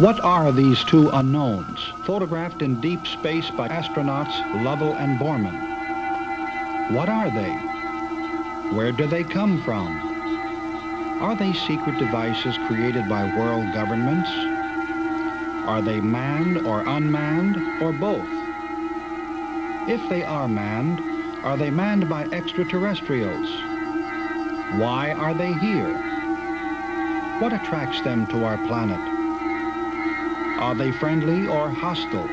What are these two unknowns, photographed in deep space by astronauts Lovell and Borman? What are they? Where do they come from? Are they secret devices created by world governments? Are they manned or unmanned, or both? If they are they manned by extraterrestrials? Why are they here? What attracts them to our planet? Are they friendly or hostile?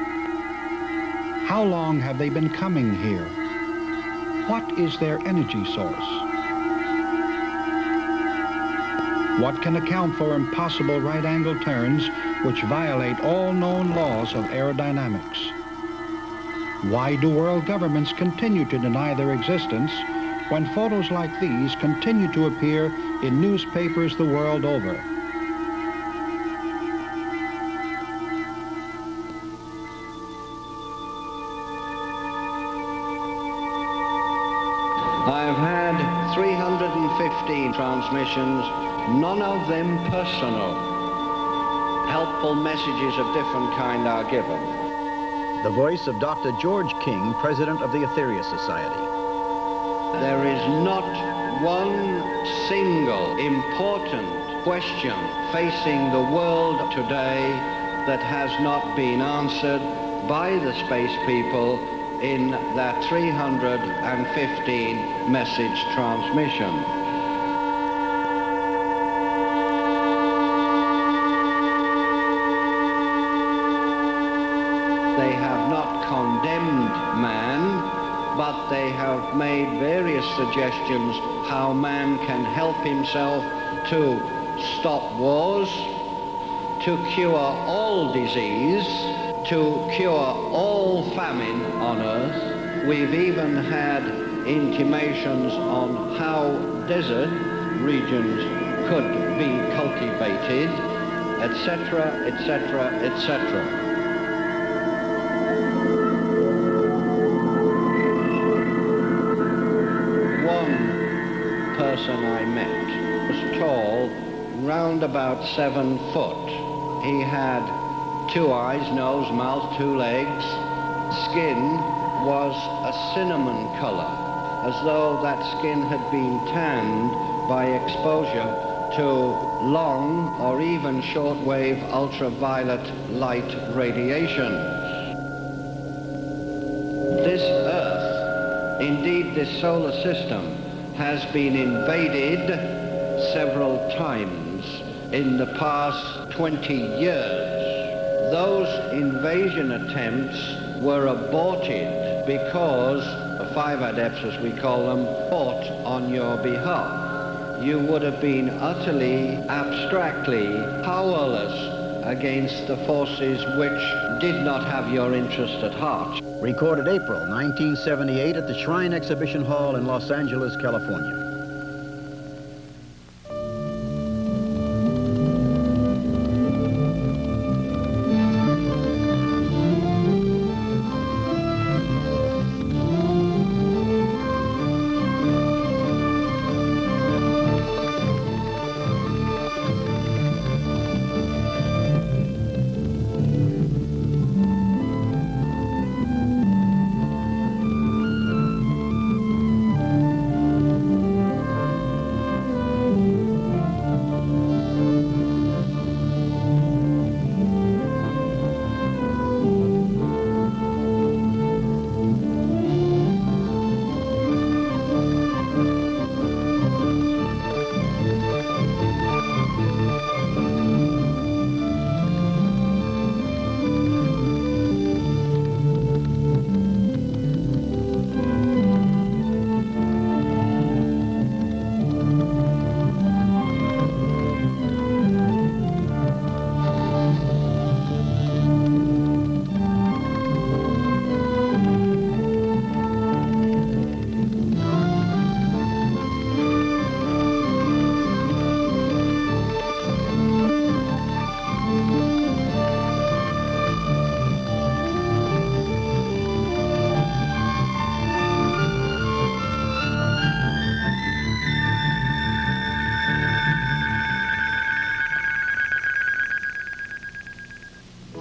How long have they been coming here? What is their energy source? What can account for impossible right-angle turns which violate all known laws of aerodynamics? Why do world governments continue to deny their existence when photos like these continue to appear in newspapers the world over? I've had 315 transmissions, none of them personal. Helpful messages of different kind are given. The voice of Dr. George King, president of the Etheria Society. There is not one single important question facing the world today that has not been answered by the space people in that 315 message transmission. They have not condemned man, but they have made various suggestions how man can help himself to stop wars, to cure all disease, to cure all famine on Earth. We've even had intimations on how desert regions could be cultivated, etc., etc., etc. One person I met was tall, round about 7 foot. He had 2 eyes, nose, mouth, 2 legs. Skin was a cinnamon color, as though that skin had been tanned by exposure to long or even shortwave ultraviolet light radiation. This Earth, indeed this solar system, has been invaded several times in the past 20 years. Those invasion attempts were aborted because the 5 adepts, as we call them, fought on your behalf. You would have been utterly, abstractly powerless against the forces which did not have your interest at heart. Recorded April 1978 at the Shrine Exhibition Hall in Los Angeles, California.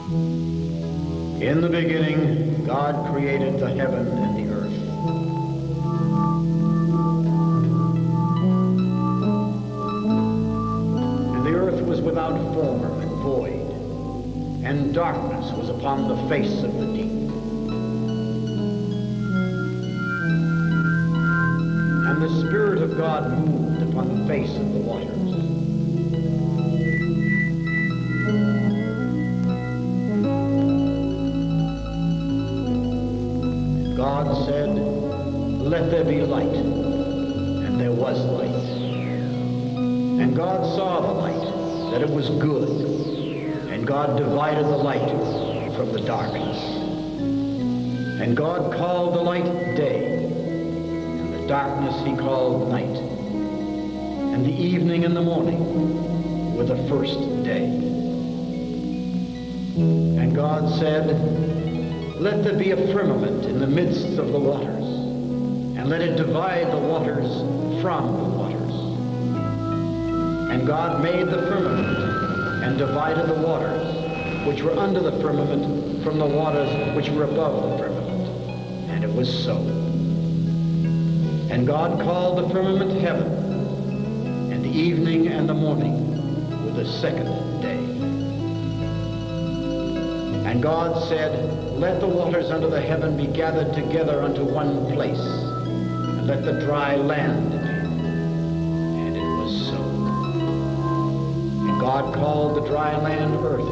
In the beginning, God created the heaven and the earth. And the earth was without form and void, and darkness was upon the face of the deep. And the Spirit of God moved upon the face of the waters. God said, "Let there be light," and there was light. And God saw the light, that it was good, and God divided the light from the darkness. And God called the light day, and the darkness he called night. And the evening and the morning were the first day. And God said, "Let there be a firmament in the midst of the waters, and let it divide the waters from the waters." And God made the firmament, and divided the waters which were under the firmament from the waters which were above the firmament. And it was so. And God called the firmament heaven, and the evening and the morning were the second day. And God said, "Let the waters under the heaven be gathered together unto one place, and let the dry land be." And it was so. And God called the dry land earth,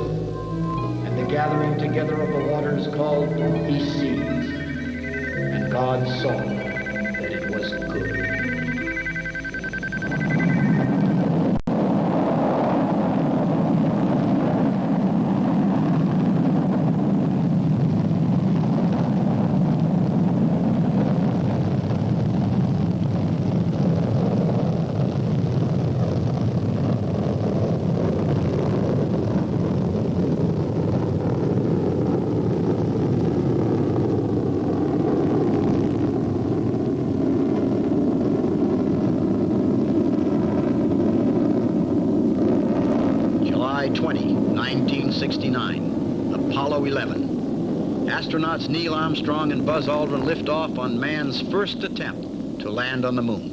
and the gathering together of the waters called he seas. And God saw that it was good. July 20, 1969, Apollo 11. Astronauts Neil Armstrong and Buzz Aldrin lift off on man's first attempt to land on the moon.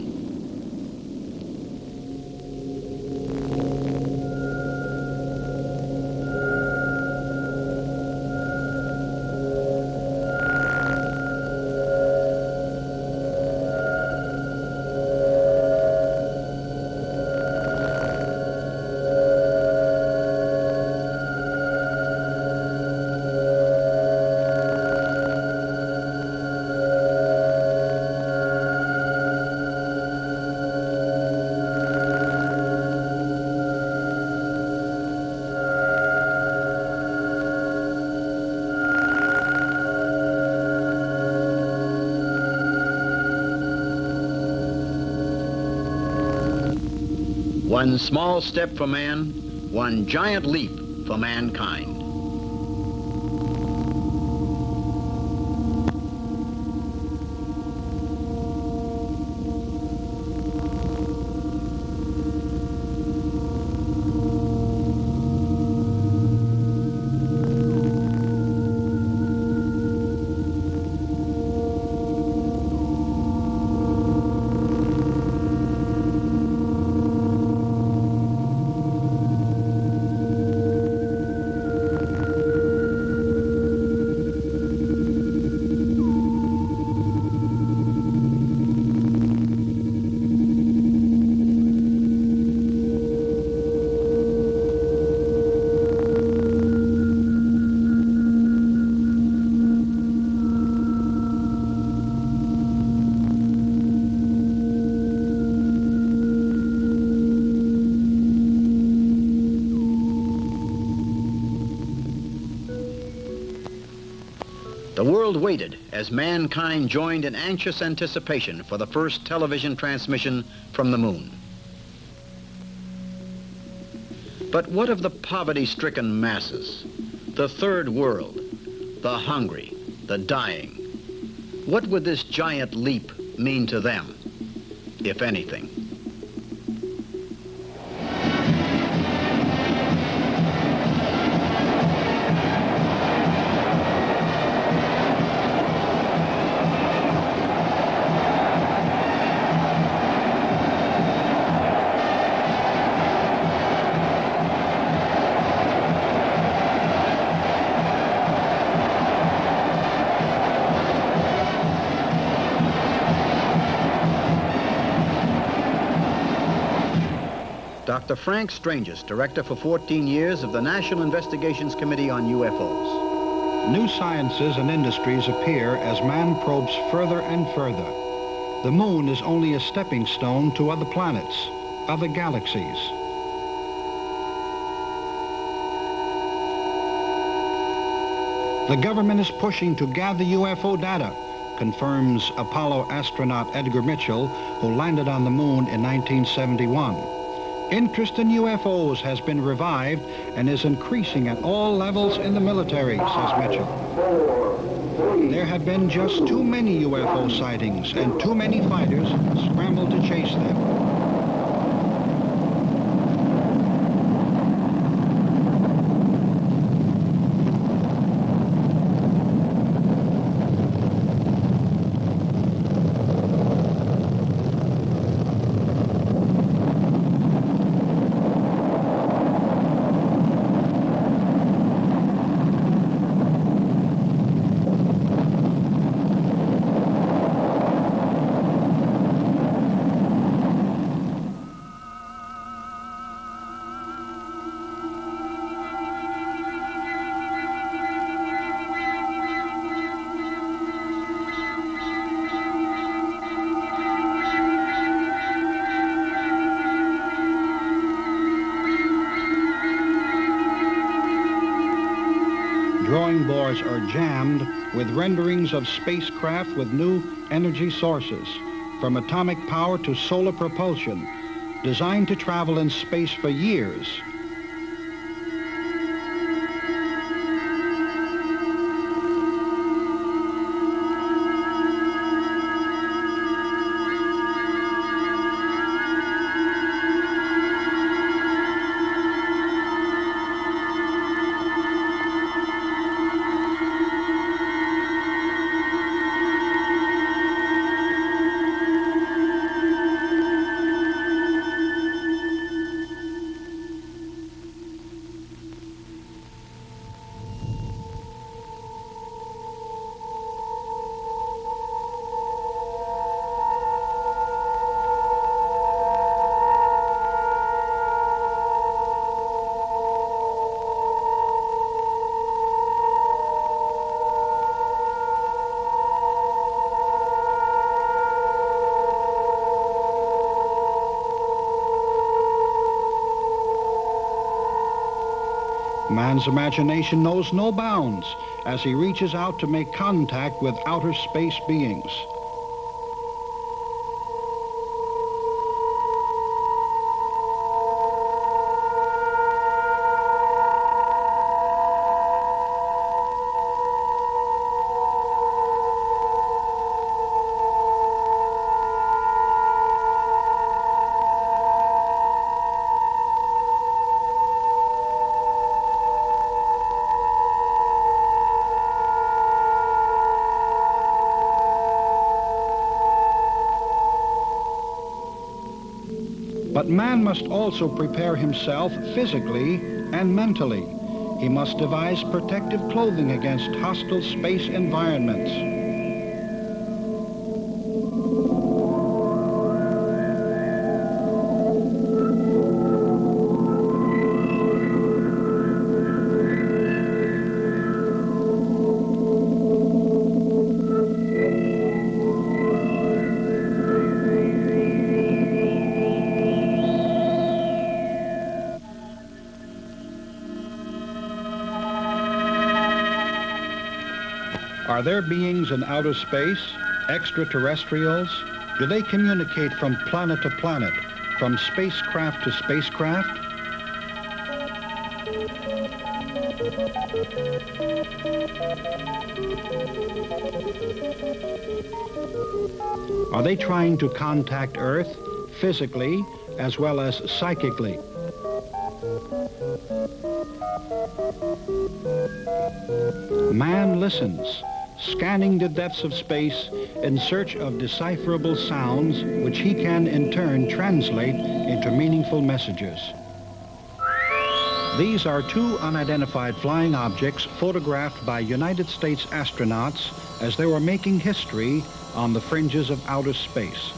One small step for man, one giant leap for mankind. The world waited as mankind joined in anxious anticipation for the first television transmission from the moon. But what of the poverty-stricken masses, the third world, the hungry, the dying? What would this giant leap mean to them, if anything? Dr. Frank Stranges, director for 14 years of the National Investigations Committee on UFOs. New sciences and industries appear as man probes further and further. The moon is only a stepping stone to other planets, other galaxies. The government is pushing to gather UFO data, confirms Apollo astronaut Edgar Mitchell, who landed on the moon in 1971. Interest in UFOs has been revived and is increasing at all levels in the military, says Mitchell. There have been just too many UFO sightings and too many fighters scramble to chase them. Drawing boards are jammed with renderings of spacecraft with new energy sources, from atomic power to solar propulsion, designed to travel in space for years. Man's imagination knows no bounds as he reaches out to make contact with outer space beings. But man must also prepare himself physically and mentally. He must devise protective clothing against hostile space environments. Are there beings in outer space, extraterrestrials? Do they communicate from planet to planet, from spacecraft to spacecraft? Are they trying to contact Earth physically as well as psychically? Man listens, scanning the depths of space in search of decipherable sounds which he can in turn translate into meaningful messages. These are two unidentified flying objects photographed by United States astronauts as they were making history on the fringes of outer space.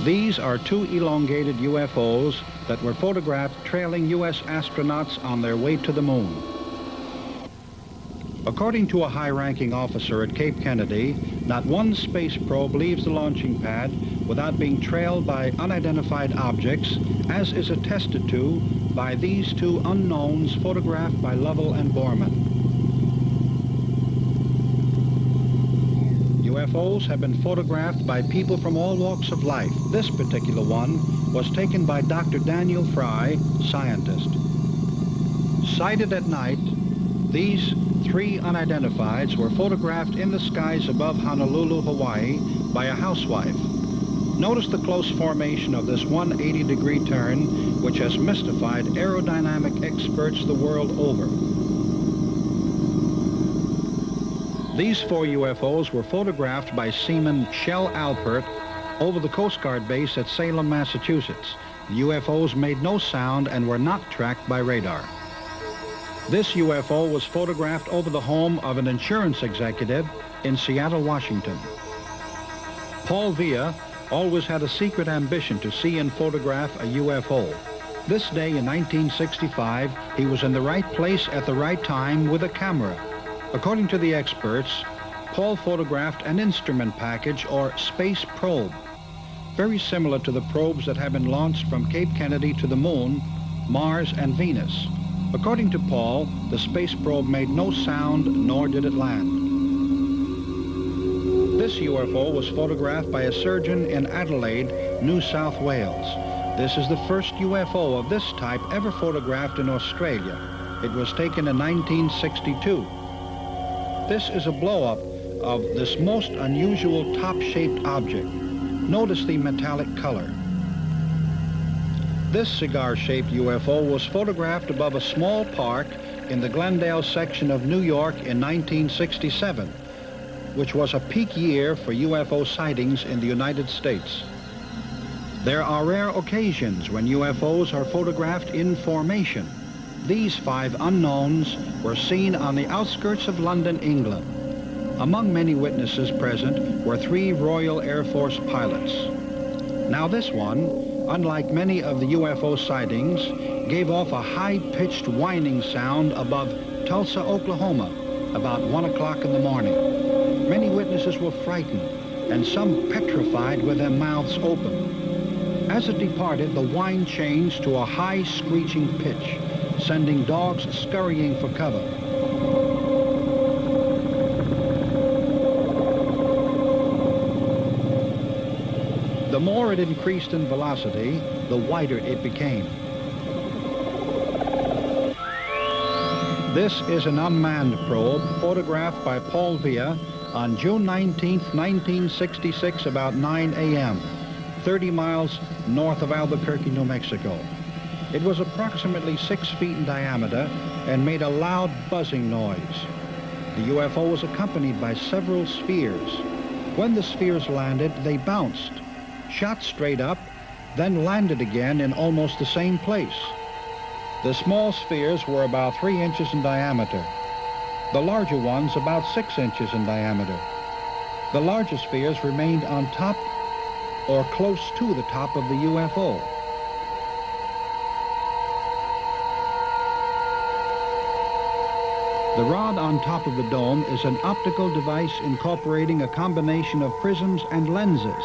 These are two elongated UFOs that were photographed trailing U.S. astronauts on their way to the moon. According to a high-ranking officer at Cape Kennedy, not one space probe leaves the launching pad without being trailed by unidentified objects, as is attested to by these two unknowns photographed by Lovell and Borman. UFOs have been photographed by people from all walks of life. This particular one was taken by Dr. Daniel Fry, scientist. Sighted at night, these three unidentifieds were photographed in the skies above Honolulu, Hawaii by a housewife. Notice the close formation of this 180-degree turn, which has mystified aerodynamic experts the world over. These four UFOs were photographed by Seaman Shell Alpert over the Coast Guard base at Salem, Massachusetts. The UFOs made no sound and were not tracked by radar. This UFO was photographed over the home of an insurance executive in Seattle, Washington. Paul Villa always had a secret ambition to see and photograph a UFO. This day in 1965, he was in the right place at the right time with a camera. According to the experts, Paul photographed an instrument package or space probe, very similar to the probes that have been launched from Cape Kennedy to the moon, Mars, and Venus. According to Paul, the space probe made no sound, nor did it land. This UFO was photographed by a surgeon in Adelaide, New South Wales. This is the first UFO of this type ever photographed in Australia. It was taken in 1962. This is a blow-up of this most unusual top-shaped object. Notice the metallic color. This cigar-shaped UFO was photographed above a small park in the Glendale section of New York in 1967, which was a peak year for UFO sightings in the United States. There are rare occasions when UFOs are photographed in formation. These five unknowns were seen on the outskirts of London, England. Among many witnesses present were three Royal Air Force pilots. Now this one, unlike many of the UFO sightings, gave off a high-pitched whining sound above Tulsa, Oklahoma, about 1 o'clock in the morning. Many witnesses were frightened, and some petrified with their mouths open. As it departed, the whine changed to a high screeching pitch, sending dogs scurrying for cover. The more it increased in velocity, the wider it became. This is an unmanned probe photographed by Paul Villa on June 19, 1966, about 9 a.m., 30 miles north of Albuquerque, New Mexico. It was approximately 6 feet in diameter and made a loud buzzing noise. The UFO was accompanied by several spheres. When the spheres landed, they bounced, shot straight up, then landed again in almost the same place. The small spheres were about 3 inches in diameter. The larger ones about 6 inches in diameter. The larger spheres remained on top or close to the top of the UFO. The rod on top of the dome is an optical device incorporating a combination of prisms and lenses.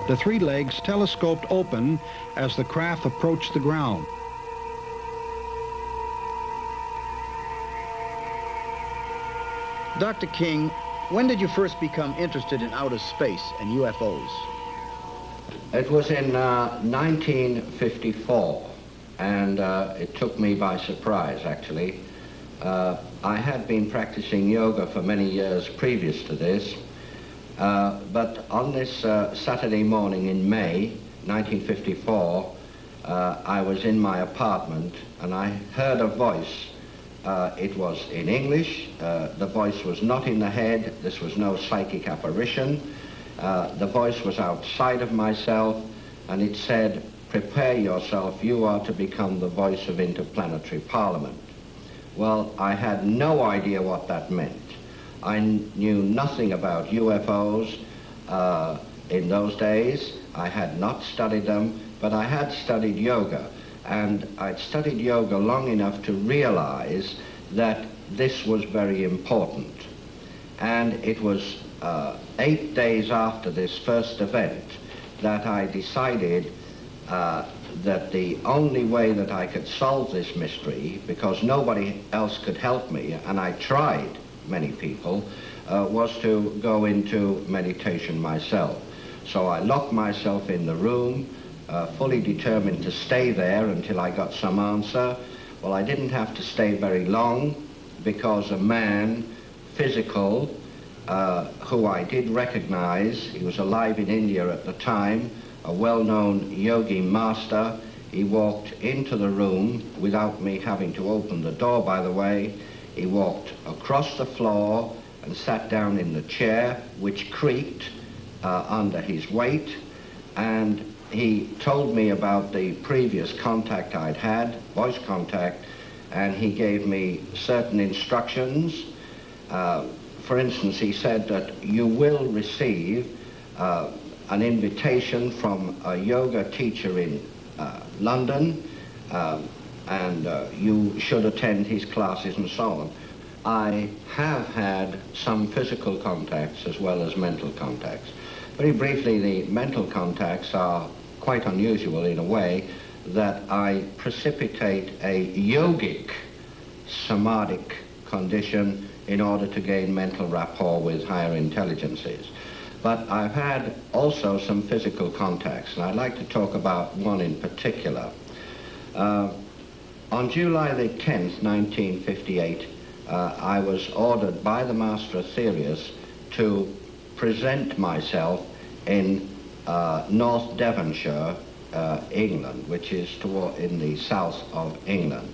The three legs telescoped open as the craft approached the ground. Dr. King, when did you first become interested in outer space and UFOs? It was in 1954. And it took me by surprise, actually. I had been practicing yoga for many years previous to this, but on this Saturday morning in May 1954, I was in my apartment and I heard a voice. It was in English. The voice was not in the head. This was no psychic apparition. The voice was outside of myself, and it said, "Prepare yourself, you are to become the voice of interplanetary parliament." Well, I had no idea what that meant. I knew nothing about UFOs. In those days, I had not studied them, but I had studied yoga. And I'd studied yoga long enough to realize that this was very important. And it was 8 days after this first event that I decided that the only way that I could solve this mystery, because nobody else could help me, and I tried many people, was to go into meditation myself. So I locked myself in the room, fully determined to stay there until I got some answer. Well, I didn't have to stay very long, because a man, physical, who I did recognize, he was alive in India at the time, a well-known yogi master. He walked into the room without me having to open the door, by the way. He walked across the floor and sat down in the chair, which creaked under his weight, and he told me about the previous contact I'd had, voice contact, and he gave me certain instructions. For instance, he said that you will receive an invitation from a yoga teacher in London, and you should attend his classes and so on. I have had some physical contacts as well as mental contacts. Very briefly, the mental contacts are quite unusual in a way that I precipitate a yogic samadhic condition in order to gain mental rapport with higher intelligences. But I've had also some physical contacts, and I'd like to talk about one in particular. On July the 10th, 1958, I was ordered by the Master Aetherius to present myself in North Devonshire, England, which is in the south of England.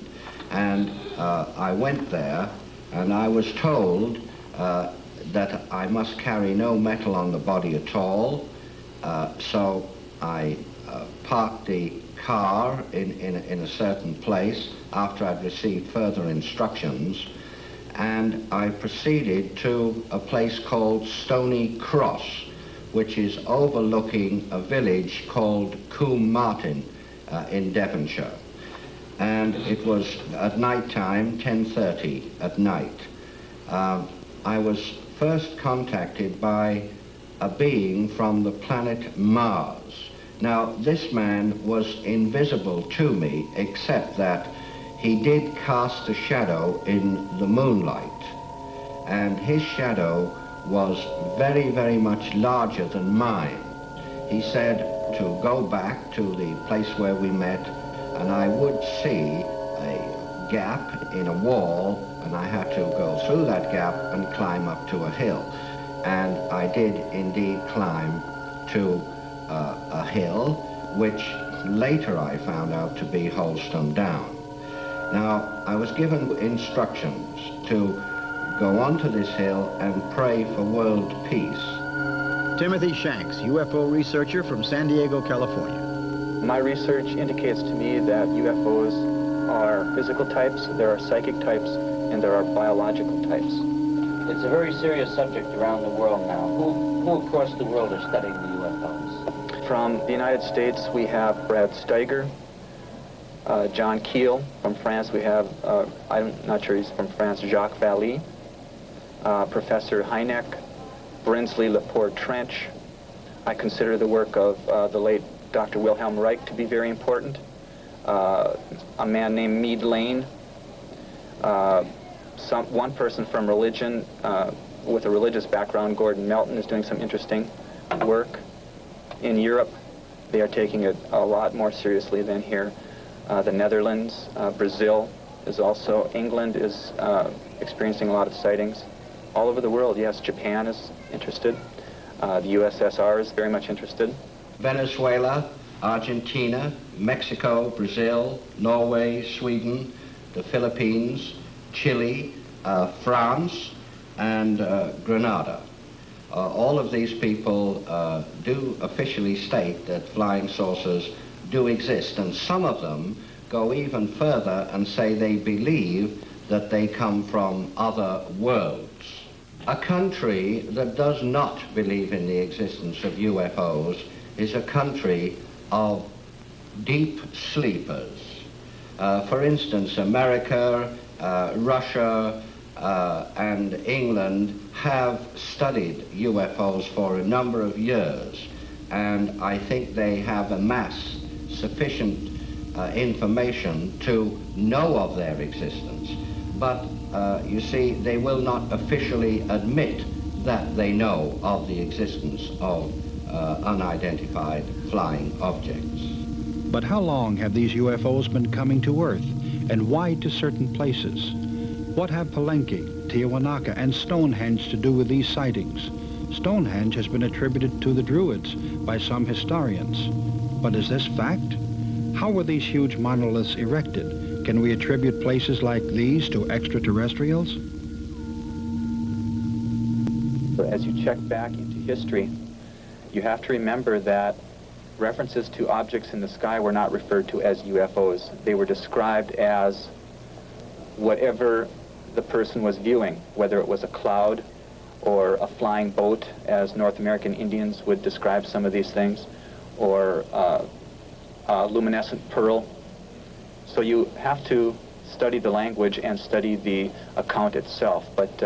And I went there, and I was told that I must carry no metal on the body at all. So I parked the car in a certain place after I'd received further instructions, and I proceeded to a place called Stony Cross, which is overlooking a village called Coombe Martin in Devonshire. And it was at night time, 10:30 at night. I was first contacted by a being from the planet Mars. Now, this man was invisible to me, except that he did cast a shadow in the moonlight, and his shadow was very, very much larger than mine. He said to go back to the place where we met, and I would see a gap in a wall, and I had to go through that gap and climb up to a hill. And I did indeed climb to a hill, which later I found out to be Holston Down. Now, I was given instructions to go onto this hill and pray for world peace. Timothy Shanks, UFO researcher from San Diego, California. My research indicates to me that UFOs are physical types, there are psychic types, and there are biological types. It's a very serious subject around the world now. Who across the world are studying the UFOs? From the United States, we have Brad Steiger, John Keel. From France, we have, I'm not sure he's from France, Jacques Vallée, Professor Hynek, Brinsley Laporte Trench. I consider the work of the late Dr. Wilhelm Reich to be very important. A man named Meade Lane. One person from religion with a religious background, Gordon Melton, is doing some interesting work. In Europe, they are taking it a lot more seriously than here. The Netherlands, Brazil is also, England is experiencing a lot of sightings. All over the world, yes, Japan is interested. The USSR is very much interested. Venezuela, Argentina, Mexico, Brazil, Norway, Sweden, the Philippines, Chile, France, and Grenada. All of these people do officially state that flying saucers do exist, and some of them go even further and say they believe that they come from other worlds. A country that does not believe in the existence of UFOs is a country of deep sleepers. For instance, America, Russia, and England have studied UFOs for a number of years, and I think they have amassed sufficient information to know of their existence. But you see, they will not officially admit that they know of the existence of unidentified flying objects. But how long have these UFOs been coming to Earth, and why to certain places? What have Palenque, Tiahuanaca, and Stonehenge to do with these sightings? Stonehenge has been attributed to the Druids by some historians. But is this fact? How were these huge monoliths erected? Can we attribute places like these to extraterrestrials? As you check back into history, you have to remember that references to objects in the sky were not referred to as UFOs. They were described as whatever the person was viewing, whether it was a cloud or a flying boat, as North American Indians would describe some of these things, or a luminescent pearl. So you have to study the language and study the account itself. But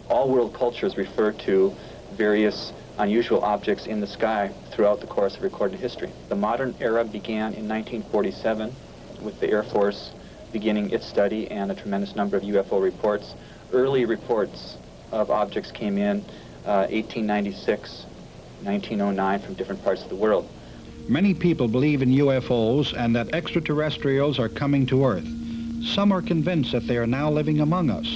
all world cultures refer to various unusual objects in the sky throughout the course of recorded history. The modern era began in 1947 with the Air Force beginning its study and a tremendous number of UFO reports. Early reports of objects came in 1896, 1909 from different parts of the world. Many people believe in UFOs and that extraterrestrials are coming to Earth. Some are convinced that they are now living among us.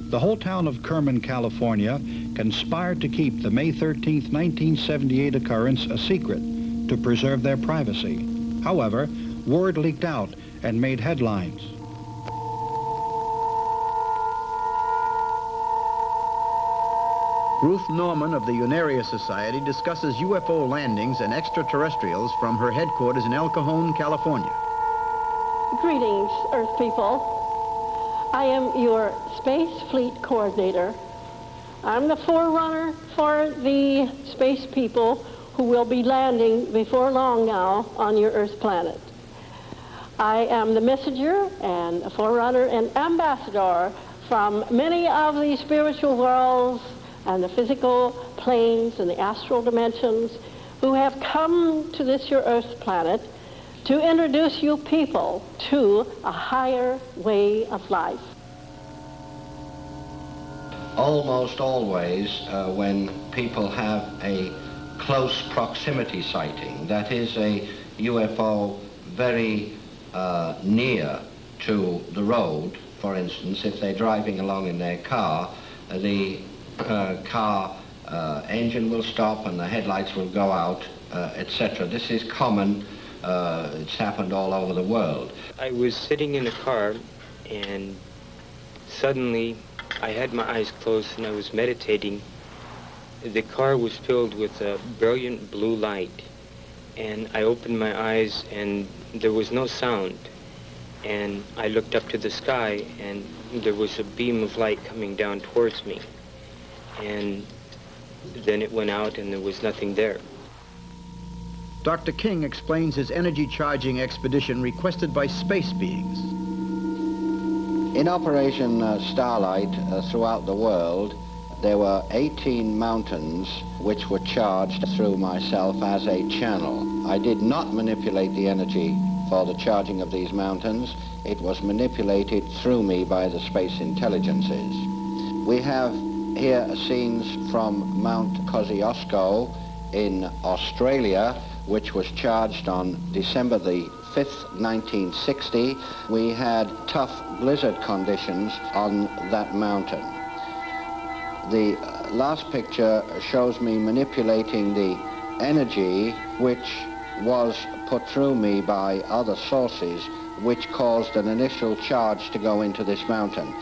The whole town of Kerman, California, conspired to keep the May 13, 1978 occurrence a secret to preserve their privacy. However, word leaked out and made headlines. Ruth Norman of the Unaria Society discusses UFO landings and extraterrestrials from her headquarters in El Cajon, California. Greetings, Earth people. I am your Space Fleet Coordinator. I'm the forerunner for the space people who will be landing before long now on your Earth planet. I am the messenger and a forerunner and ambassador from many of the spiritual worlds and the physical planes and the astral dimensions who have come to this your Earth planet to introduce you people to a higher way of life. Almost always when people have a close proximity sighting, that is a UFO very near to the road, for instance, if they're driving along in their car, the car engine will stop and the headlights will go out, etc. This is common. It's happened all over the world. I was sitting in a car and suddenly I had my eyes closed and I was meditating. The car was filled with a brilliant blue light, and I opened my eyes and there was no sound. And I looked up to the sky and there was a beam of light coming down towards me. And then it went out and there was nothing there. Dr. King explains his energy charging expedition requested by space beings. In Operation Starlight throughout the world, there were 18 mountains which were charged through myself as a channel. I did not manipulate the energy for the charging of these mountains. It was manipulated through me by the space intelligences. We have here scenes from Mount Kosciuszko in Australia, which was charged on December the 5th, 1960. We had tough blizzard conditions on that mountain. The last picture shows me manipulating the energy which was put through me by other sources, which caused an initial charge to go into this mountain.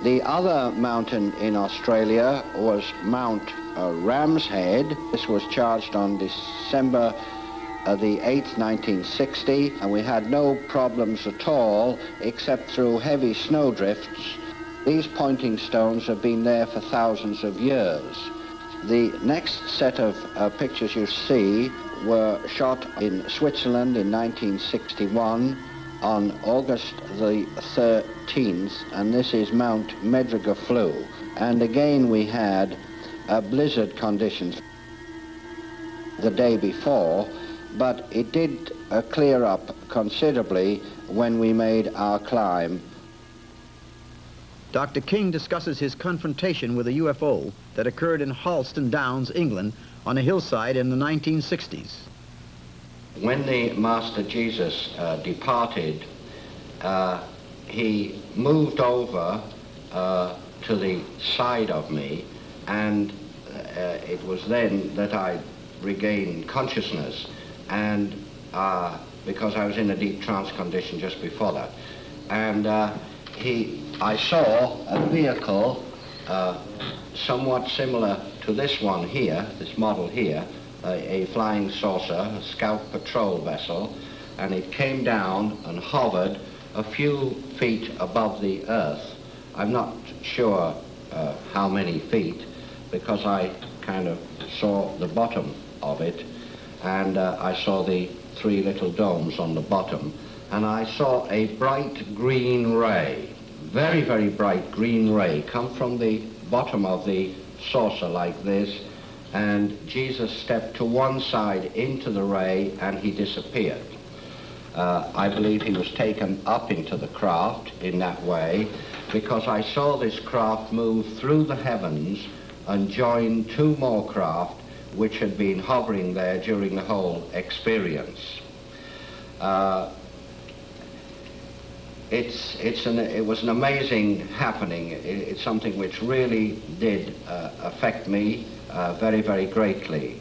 The other mountain in Australia was Mount Ram's Head. This was charged on December the 8th, 1960, and we had no problems at all except through heavy snow drifts. These pointing stones have been there for thousands of years. The next set of pictures you see were shot in Switzerland in 1961 on August the 13th, and this is Mount Medrugorflu. And again we had blizzard conditions the day before, but it did clear up considerably when we made our climb. Dr. King discusses his confrontation with a UFO that occurred in Halston Downs, England, on a hillside in the 1960s. When the Master Jesus departed, he moved over to the side of me, and it was then that I regained consciousness, and because I was in a deep trance condition just before that. And I saw a vehicle somewhat similar to this one here, this model here, a flying saucer, a scout patrol vessel, and it came down and hovered a few feet above the earth. I'm not sure how many feet, because I kind of saw the bottom of it, and I saw the three little domes on the bottom, and I saw a bright green ray, very, very bright green ray, come from the bottom of the saucer like this, and Jesus stepped to one side into the ray and he disappeared. I believe he was taken up into the craft in that way, because I saw this craft move through the heavens and join two more craft which had been hovering there during the whole experience. It was an amazing happening. It's something which really did affect me very, very greatly.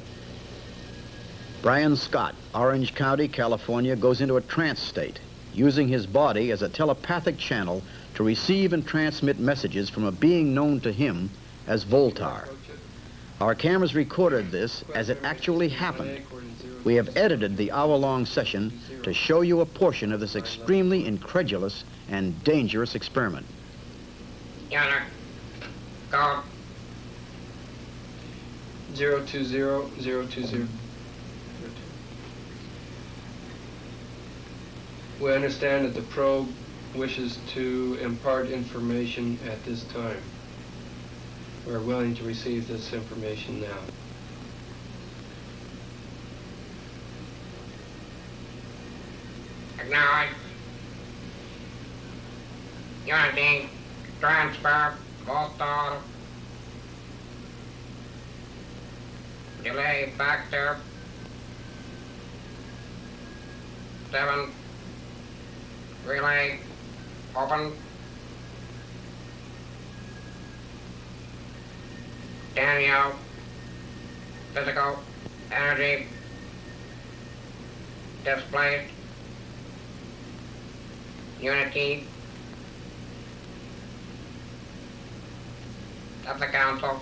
Brian Scott, Orange County, California, goes into a trance state, using his body as a telepathic channel to receive and transmit messages from a being known to him as Voltar. Our cameras recorded this as it actually happened. We have edited the hour-long session to show you a portion of this extremely incredulous and dangerous experiment. Yonder. Go. 020-020. We understand that the probe wishes to impart information at this time. We're willing to receive this information now. Acknowledge. Unity. Transfer. Voltar. Delay factor. 7. Relay. Open. Daniel. Physical. Energy. Displaced. Unity of the Council.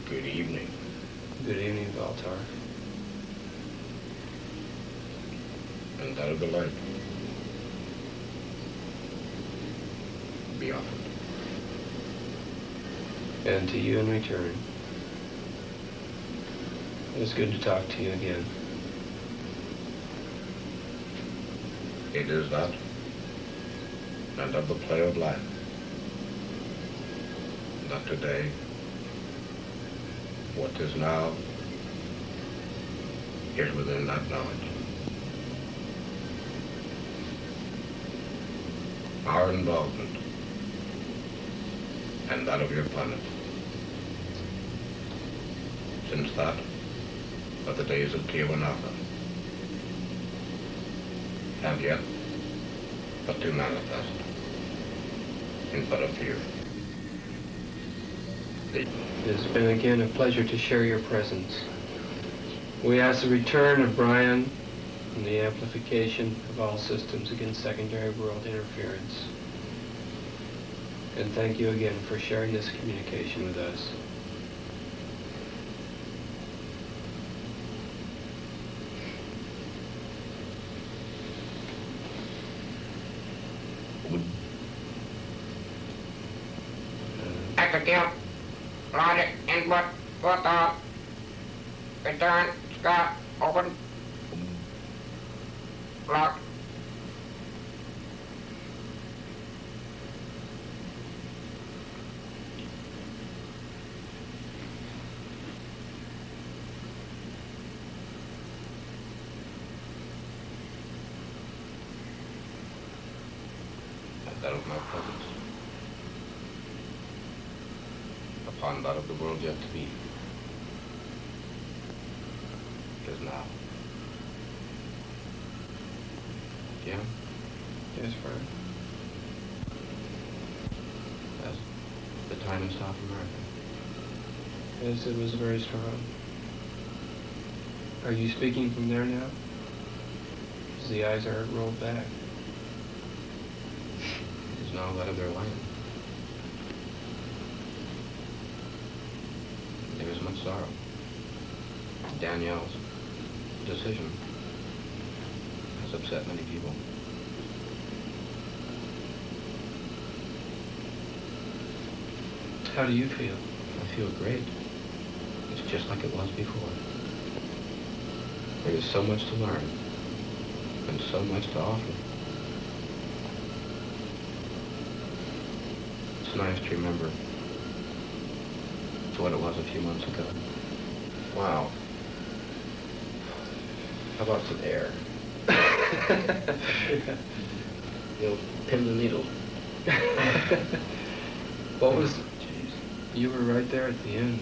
Good evening. Good evening, Voltar. And that of the light be offered. And to you in return. It was good to talk to you again. It is that, and of the play of life, that today, what is now, is within that knowledge. Our involvement, and that of your planet, since that of the days of Tiawanatha, and yet but to manifest in but a few. It has been again a pleasure to share your presence. We ask the return of Brian and the amplification of all systems against secondary world interference. And thank you again for sharing this communication with us. Execute. Logic input. Put off. Return. Stop. Open. Lock. That of my presence. Upon that of the world yet to be. Is now. Yeah? Yes, Brian. Yes. The time in South America. Yes, it was very strong. Are you speaking from there now? As the eyes are rolled back. It is now that of their land. There is much sorrow. Danielle's decision has upset many people. How do you feel? I feel great. It's just like it was before. There is so much to learn and so much to offer. It's nice to remember to what it was a few months ago. Wow. How about some air? You'll pin the needle. What was... Jeez. You were right there at the end.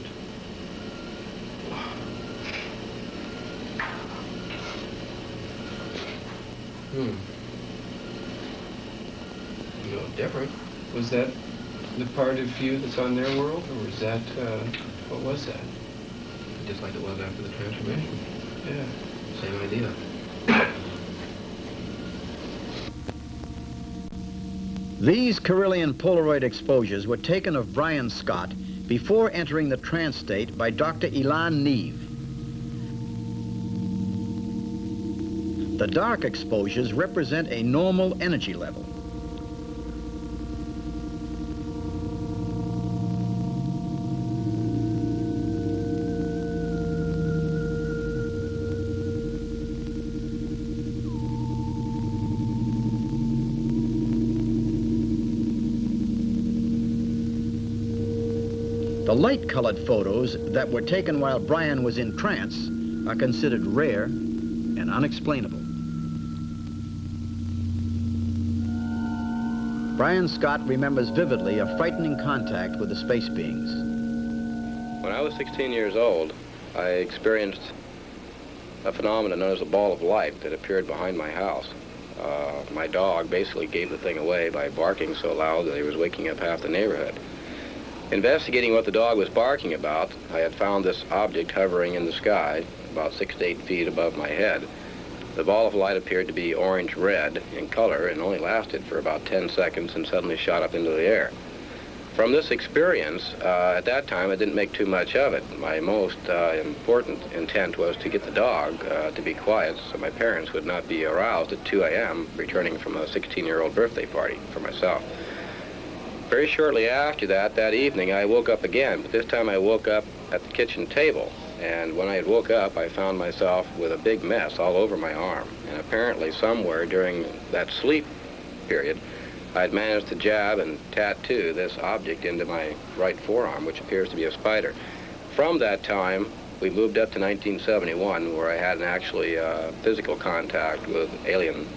No different. Was that the part of you that's on their world, or was that, what was that? Just like it was after the transformation. Yeah. Same idea. These Carillion Polaroid exposures were taken of Brian Scott before entering the trance state by Dr. Elan Neve. The dark exposures represent a normal energy level. The light-colored photos that were taken while Brian was in trance are considered rare and unexplainable. Brian Scott remembers vividly a frightening contact with the space beings. When I was 16 years old, I experienced a phenomenon known as a ball of light that appeared behind my house. My dog basically gave the thing away by barking so loud that he was waking up half the neighborhood. Investigating what the dog was barking about, I had found this object hovering in the sky about 6 to 8 feet above my head. The ball of light appeared to be orange-red in color and only lasted for about 10 seconds and suddenly shot up into the air. From this experience, at that time, I didn't make too much of it. My most important intent was to get the dog to be quiet so my parents would not be aroused at 2 a.m. returning from a 16-year-old birthday party for myself. Very shortly after that evening, I woke up again, but this time I woke up at the kitchen table. And when I had woke up, I found myself with a big mess all over my arm. And apparently somewhere during that sleep period, I had managed to jab and tattoo this object into my right forearm, which appears to be a spider. From that time, we moved up to 1971, where I had an actually physical contact with aliens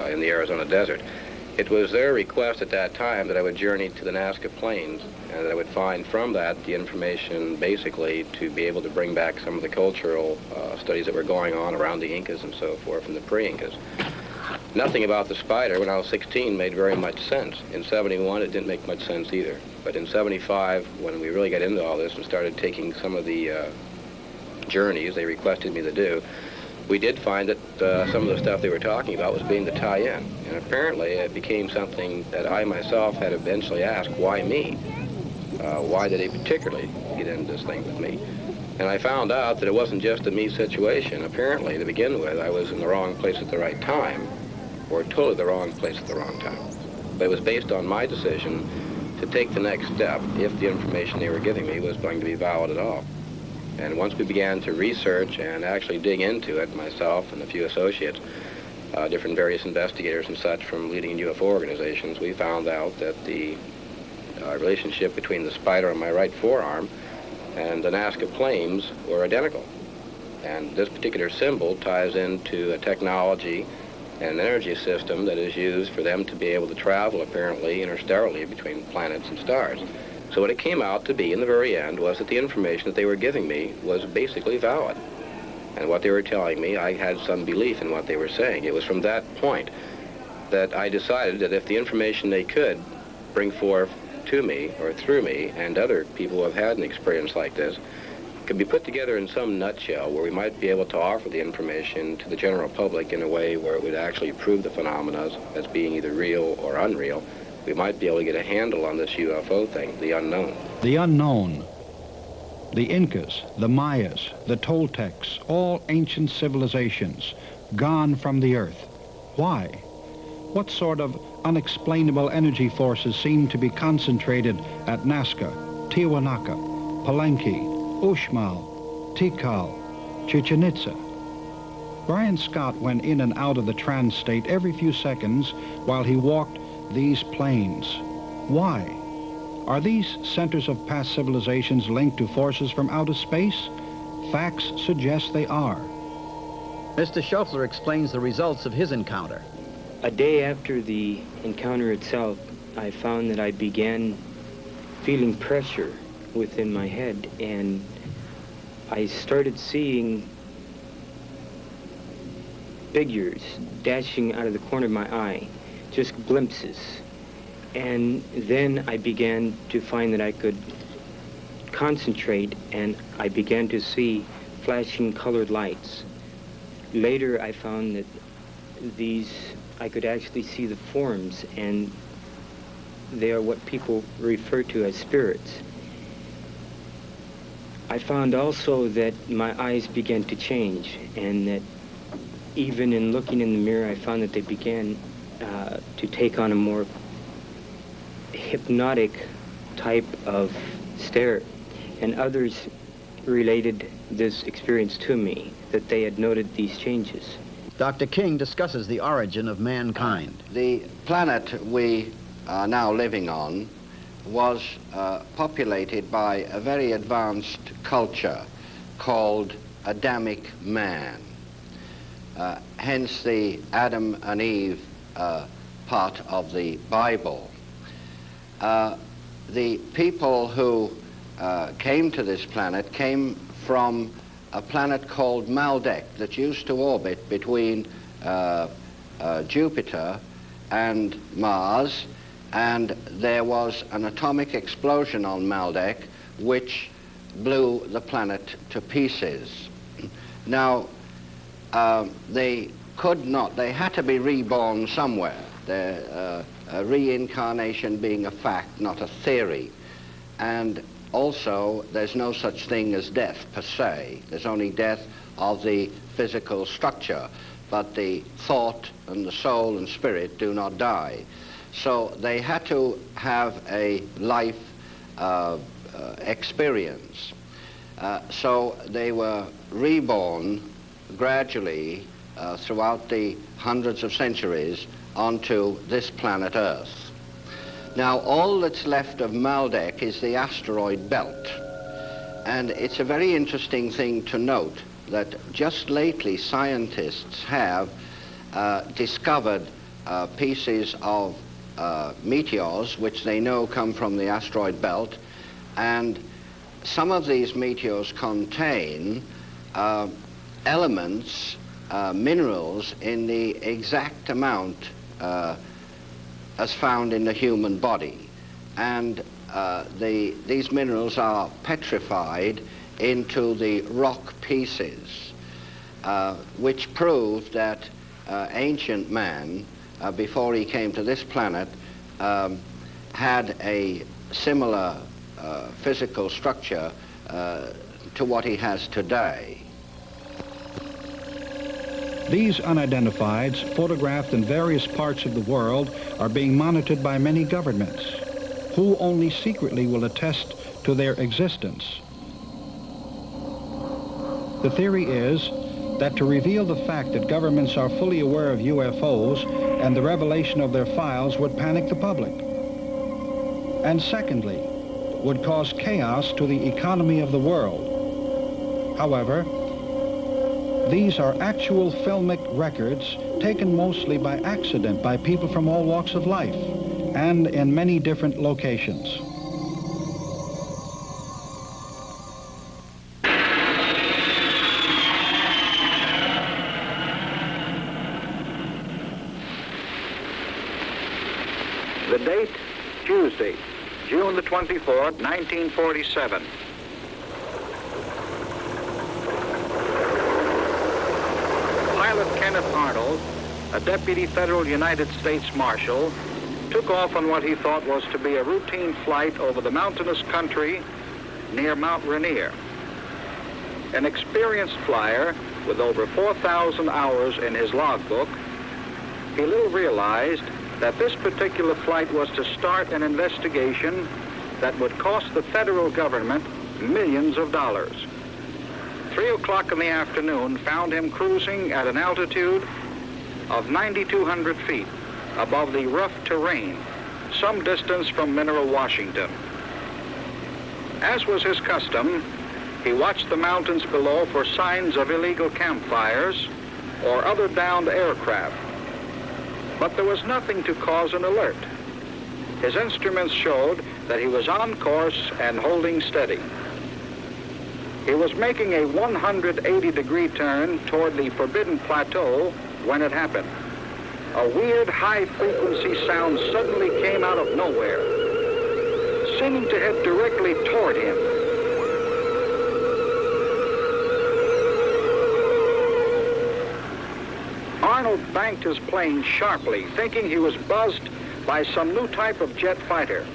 in the Arizona desert. It was their request at that time that I would journey to the Nazca Plains and that I would find from that the information basically to be able to bring back some of the cultural studies that were going on around the Incas and so forth and the pre-Incas. Nothing about the spider when I was 16 made very much sense. In 71, it didn't make much sense either. But in 75, when we really got into all this and started taking some of the journeys they requested me to do, we did find that some of the stuff they were talking about was being the tie-in. And apparently it became something that I myself had eventually asked, why me? Why did they particularly get into this thing with me? And I found out that it wasn't just a me situation. Apparently, to begin with, I was in the wrong place at the right time, or totally the wrong place at the wrong time. But it was based on my decision to take the next step if the information they were giving me was going to be valid at all. And once we began to research and actually dig into it, myself and a few associates, different various investigators and such from leading UFO organizations, we found out that the relationship between the spider on my right forearm and the Nazca Flames were identical. And this particular symbol ties into a technology and an energy system that is used for them to be able to travel, apparently, interstellarly between planets and stars. So what it came out to be in the very end was that the information that they were giving me was basically valid. And what they were telling me, I had some belief in what they were saying. It was from that point that I decided that if the information they could bring forth to me or through me and other people who have had an experience like this could be put together in some nutshell where we might be able to offer the information to the general public in a way where it would actually prove the phenomena as being either real or unreal, we might be able to get a handle on this UFO thing, the unknown. The unknown. The Incas, the Mayas, the Toltecs, all ancient civilizations, gone from the earth. Why? What sort of unexplainable energy forces seem to be concentrated at Nazca, Tiwanaku, Palenque, Uxmal, Tikal, Chichen Itza? Brian Scott went in and out of the trance state every few seconds while he walked these plains. Why? Are these centers of past civilizations linked to forces from outer space? Facts suggest they are. Mr. Schofler explains the results of his encounter. A day after the encounter itself, I found that I began feeling pressure within my head, and I started seeing figures dashing out of the corner of my eye, just glimpses. And then I began to find that I could concentrate, and I began to see flashing colored lights. Later I found that I could actually see the forms, and they are what people refer to as spirits. I found also that my eyes began to change, and that even in looking in the mirror, I found that they began to take on a more hypnotic type of stare. And others related this experience to me, that they had noted these changes. Dr. King discusses the origin of mankind. The planet we are now living on was populated by a very advanced culture called Adamic man. Hence the Adam and Eve part of the Bible. The people who came to this planet came from a planet called Maldek that used to orbit between Jupiter and Mars, and there was an atomic explosion on Maldek which blew the planet to pieces. Now, they had to be reborn somewhere, reincarnation being a fact, not a theory. And also, there's no such thing as death per se. There's only death of the physical structure, but the thought and the soul and spirit do not die. So they had to have a life experience. So they were reborn gradually throughout the hundreds of centuries onto this planet Earth. Now, all that's left of Maldek is the asteroid belt. And it's a very interesting thing to note that just lately scientists have discovered pieces of meteors which they know come from the asteroid belt, and some of these meteors contain elements, minerals in the exact amount as found in the human body. And these minerals are petrified into the rock pieces, which prove that ancient man, before he came to this planet, had a similar physical structure to what he has today. These unidentifieds, photographed in various parts of the world, are being monitored by many governments, who only secretly will attest to their existence. The theory is that to reveal the fact that governments are fully aware of UFOs and the revelation of their files would panic the public. And secondly, would cause chaos to the economy of the world. However, these are actual filmic records taken mostly by accident by people from all walks of life and in many different locations. The date, Tuesday, June the 24th, 1947. Pilot Kenneth Arnold, a deputy federal United States Marshal, took off on what he thought was to be a routine flight over the mountainous country near Mount Rainier. An experienced flyer with over 4,000 hours in his logbook, he little realized that this particular flight was to start an investigation that would cost the federal government millions of dollars. 3 o'clock in the afternoon found him cruising at an altitude of 9,200 feet above the rough terrain, some distance from Mineral, Washington. As was his custom, he watched the mountains below for signs of illegal campfires or other downed aircraft. But there was nothing to cause an alert. His instruments showed that he was on course and holding steady. He was making a 180-degree turn toward the Forbidden Plateau when it happened. A weird high-frequency sound suddenly came out of nowhere, seeming to head directly toward him. Arnold banked his plane sharply, thinking he was buzzed by some new type of jet fighter.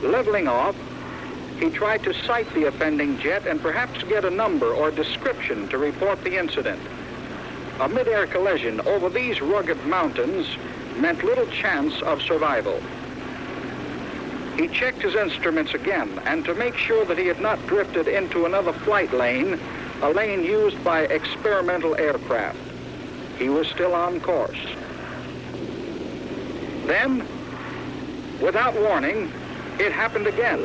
Leveling off, he tried to sight the offending jet and perhaps get a number or description to report the incident. A mid-air collision over these rugged mountains meant little chance of survival. He checked his instruments again, and to make sure that he had not drifted into another flight lane, a lane used by experimental aircraft, he was still on course. Then, without warning, it happened again.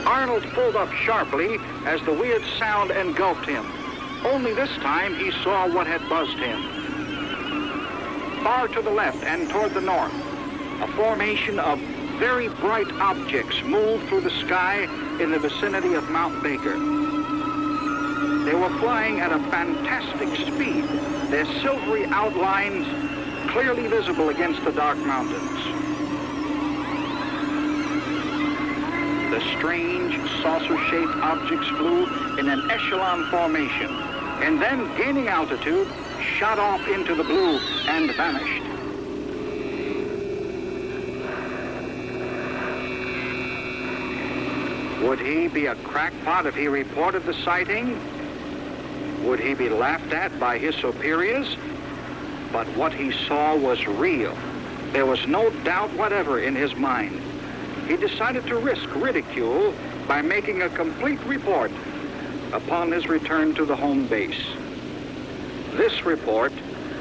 Arnold pulled up sharply as the weird sound engulfed him. Only this time he saw what had buzzed him. Far to the left and toward the north, a formation of very bright objects moved through the sky in the vicinity of Mount Baker. They were flying at a fantastic speed, their silvery outlines clearly visible against the dark mountains. The strange saucer-shaped objects flew in an echelon formation, and then, gaining altitude, shot off into the blue and vanished. Would he be a crackpot if he reported the sighting? Would he be laughed at by his superiors? But what he saw was real. There was no doubt whatever in his mind. He decided to risk ridicule by making a complete report upon his return to the home base. This report,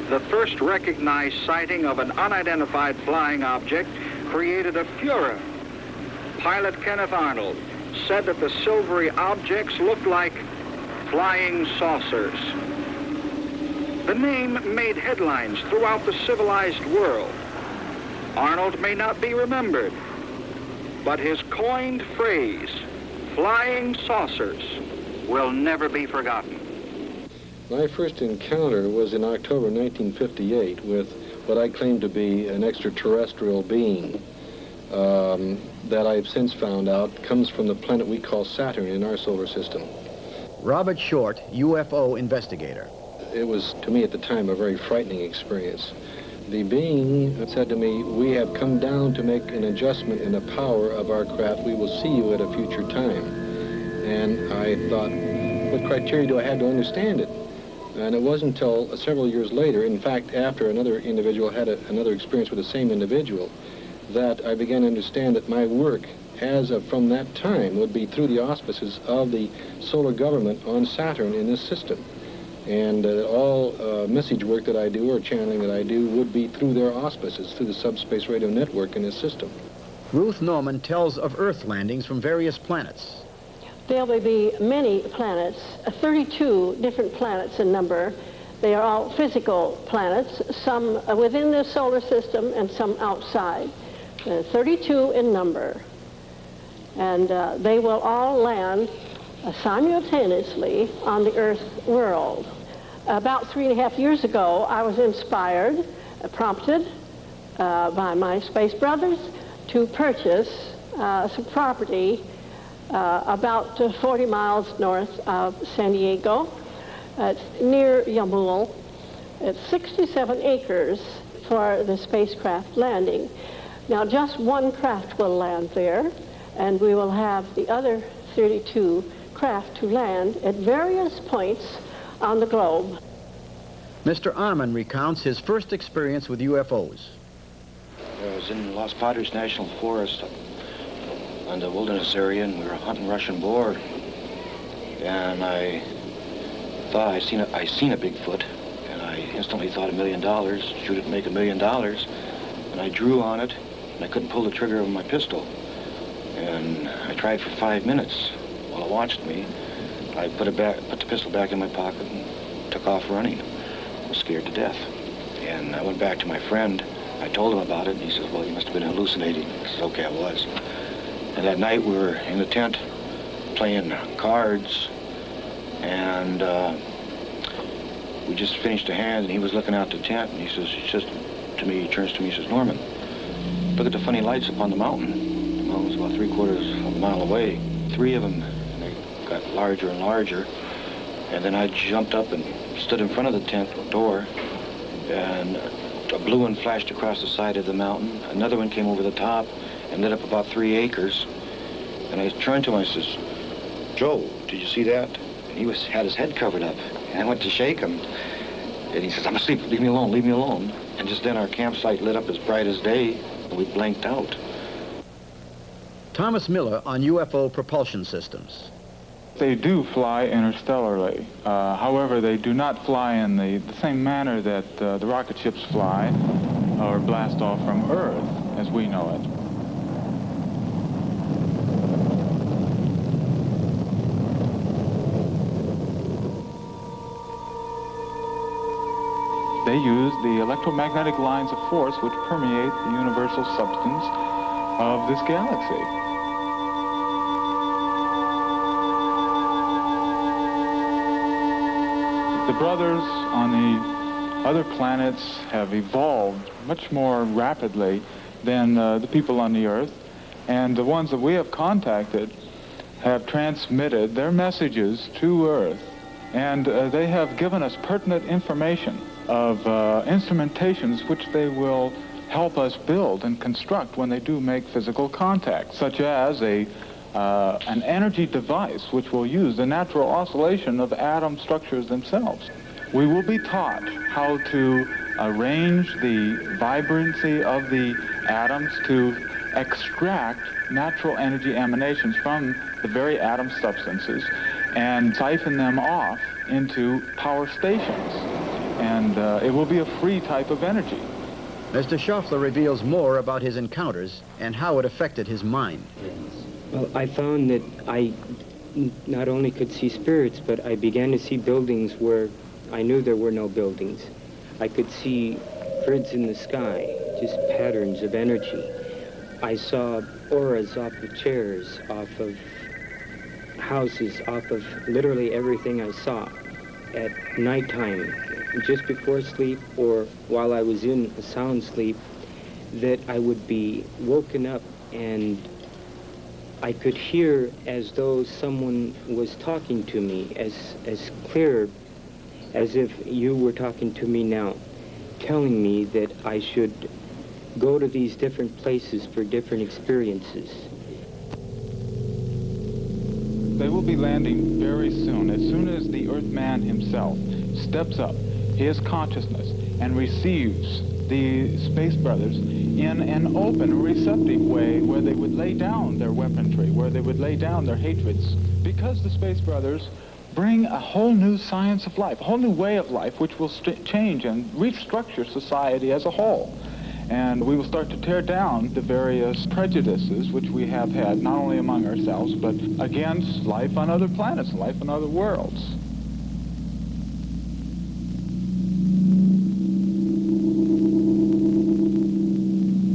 the first recognized sighting of an unidentified flying object, created a furor. Pilot Kenneth Arnold said that the silvery objects looked like flying saucers. The name made headlines throughout the civilized world. Arnold may not be remembered, but his coined phrase, flying saucers, will never be forgotten. My first encounter was in October 1958 with what I claimed to be an extraterrestrial being that I've since found out comes from the planet we call Saturn in our solar system. Robert Short, UFO investigator. It was, to me at the time, a very frightening experience. The being said to me, "We have come down to make an adjustment in the power of our craft. We will see you at a future time." And I thought, what criteria do I have to understand it? And it wasn't until several years later, in fact, after another individual had another experience with the same individual, that I began to understand that my work, as of from that time, would be through the auspices of the solar government on Saturn in this system. And all message work that I do or channeling that I do would be through their auspices, through the subspace radio network in this system. Ruth Norman tells of Earth landings from various planets. There will be many planets, 32 different planets in number. They are all physical planets, some within the solar system and some outside. 32 in number. And they will all land simultaneously on the Earth world. About 3.5 years ago, I was inspired, prompted by my space brothers to purchase some property about 40 miles north of San Diego. It's near Yamul. It's 67 acres for the spacecraft landing. Now, just one craft will land there, and we will have the other 32 craft to land at various points on the globe. Mr. Arman recounts his first experience with UFOs. I was in Los Padres National Forest on the wilderness area, and we were hunting Russian boar. And I thought I seen a Bigfoot, and I instantly thought $1 million, shoot it and make $1 million. And I drew on it, and I couldn't pull the trigger of my pistol. And I tried for 5 minutes. While it watched me, I put the pistol back in my pocket and took off running. I was scared to death. And I went back to my friend. I told him about it, and he says, well, you must have been hallucinating. I said, okay, I was. And that night we were in the tent playing cards, and we just finished a hand, and he was looking out the tent, and he says, he turns to me, he says, Norman, look at the funny lights up on the mountain. The mountain was about 3/4 of a mile away. 3 of them, and they got larger and larger. And then I jumped up and stood in front of the tent door, and a blue one flashed across the side of the mountain. Another one came over the top and lit up about 3 acres. And I turned to him, I says, Joe, did you see that? And he had his head covered up. And I went to shake him. And he says, I'm asleep, leave me alone, leave me alone. And just then our campsite lit up as bright as day, and we blanked out. Thomas Miller on UFO propulsion systems. They do fly interstellarly. However, they do not fly in the same manner that the rocket ships fly or blast off from Earth as we know it. They use the electromagnetic lines of force which permeate the universal substance of this galaxy. The brothers on the other planets have evolved much more rapidly than the people on the Earth, and the ones that we have contacted have transmitted their messages to Earth, and they have given us pertinent information of instrumentations which they will help us build and construct when they do make physical contact, such as an energy device which will use the natural oscillation of atom structures themselves. We will be taught how to arrange the vibrancy of the atoms to extract natural energy emanations from the very atom substances and siphon them off into power stations. And it will be a free type of energy. Mr. Schaffler reveals more about his encounters and how it affected his mind. Well, I found that I not only could see spirits, but I began to see buildings where I knew there were no buildings. I could see birds in the sky, just patterns of energy. I saw auras off of chairs, off of houses, off of literally everything I saw at nighttime, just before sleep or while I was in a sound sleep, that I would be woken up and I could hear as though someone was talking to me, as clear as if you were talking to me now, telling me that I should go to these different places for different experiences. They will be landing very soon. As soon as the Earthman himself steps up his consciousness and receives the Space Brothers in an open, receptive way where they would lay down their weaponry, where they would lay down their hatreds, because the Space Brothers bring a whole new science of life, a whole new way of life, which will change and restructure society as a whole. And we will start to tear down the various prejudices which we have had, not only among ourselves, but against life on other planets, life on other worlds.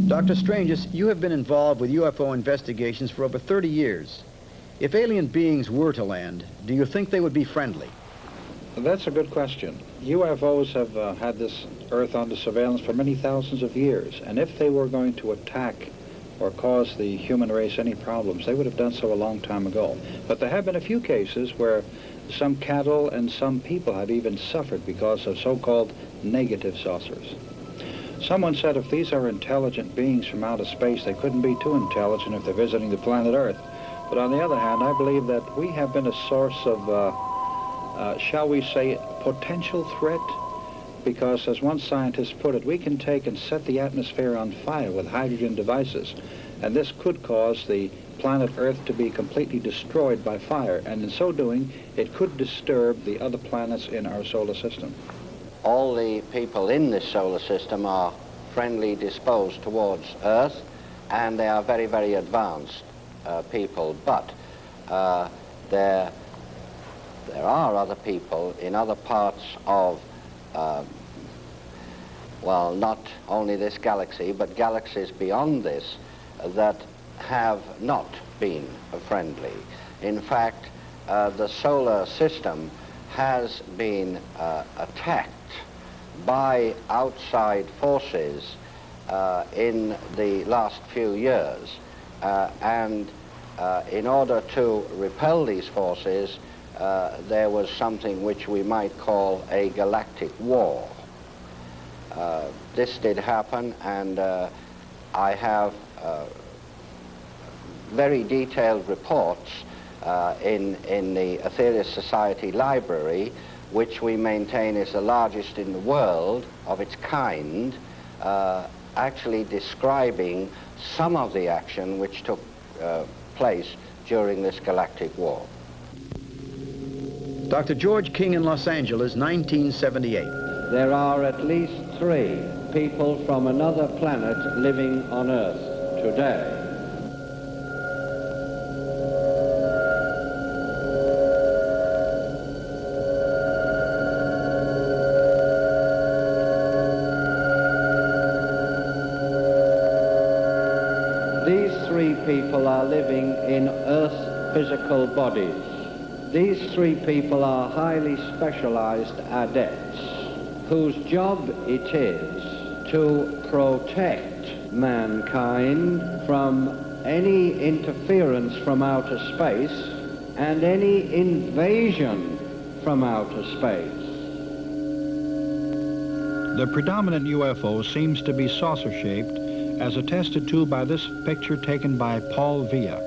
Dr. Stranges, you have been involved with UFO investigations for over 30 years. If alien beings were to land, do you think they would be friendly? That's a good question. UFOs have had this Earth under surveillance for many thousands of years, and if they were going to attack or cause the human race any problems, they would have done so a long time ago. But there have been a few cases where some cattle and some people have even suffered because of so-called negative saucers. Someone said if these are intelligent beings from outer space, they couldn't be too intelligent if they're visiting the planet Earth. But on the other hand, I believe that we have been a source of, shall we say, potential threat, because as one scientist put it, we can take and set the atmosphere on fire with hydrogen devices, and this could cause the planet Earth to be completely destroyed by fire, and in so doing, it could disturb the other planets in our solar system. All the people in this solar system are friendly disposed towards Earth, and they are very, very advanced people, but there are other people in other parts of, well, not only this galaxy, but galaxies beyond this that have not been friendly. In fact, the solar system has been attacked by outside forces in the last few years, and in order to repel these forces, there was something which we might call a galactic war. This did happen, and I have very detailed reports in the Aetherius Society library, which we maintain is the largest in the world of its kind, actually describing some of the action which took place during this galactic war. Dr. George King in Los Angeles, 1978. There are at least 3 people from another planet living on Earth today. These 3 people are living in Earth physical bodies. These 3 people are highly specialized adepts whose job it is to protect mankind from any interference from outer space and any invasion from outer space. The predominant UFO seems to be saucer-shaped, as attested to by this picture taken by Paul Villa.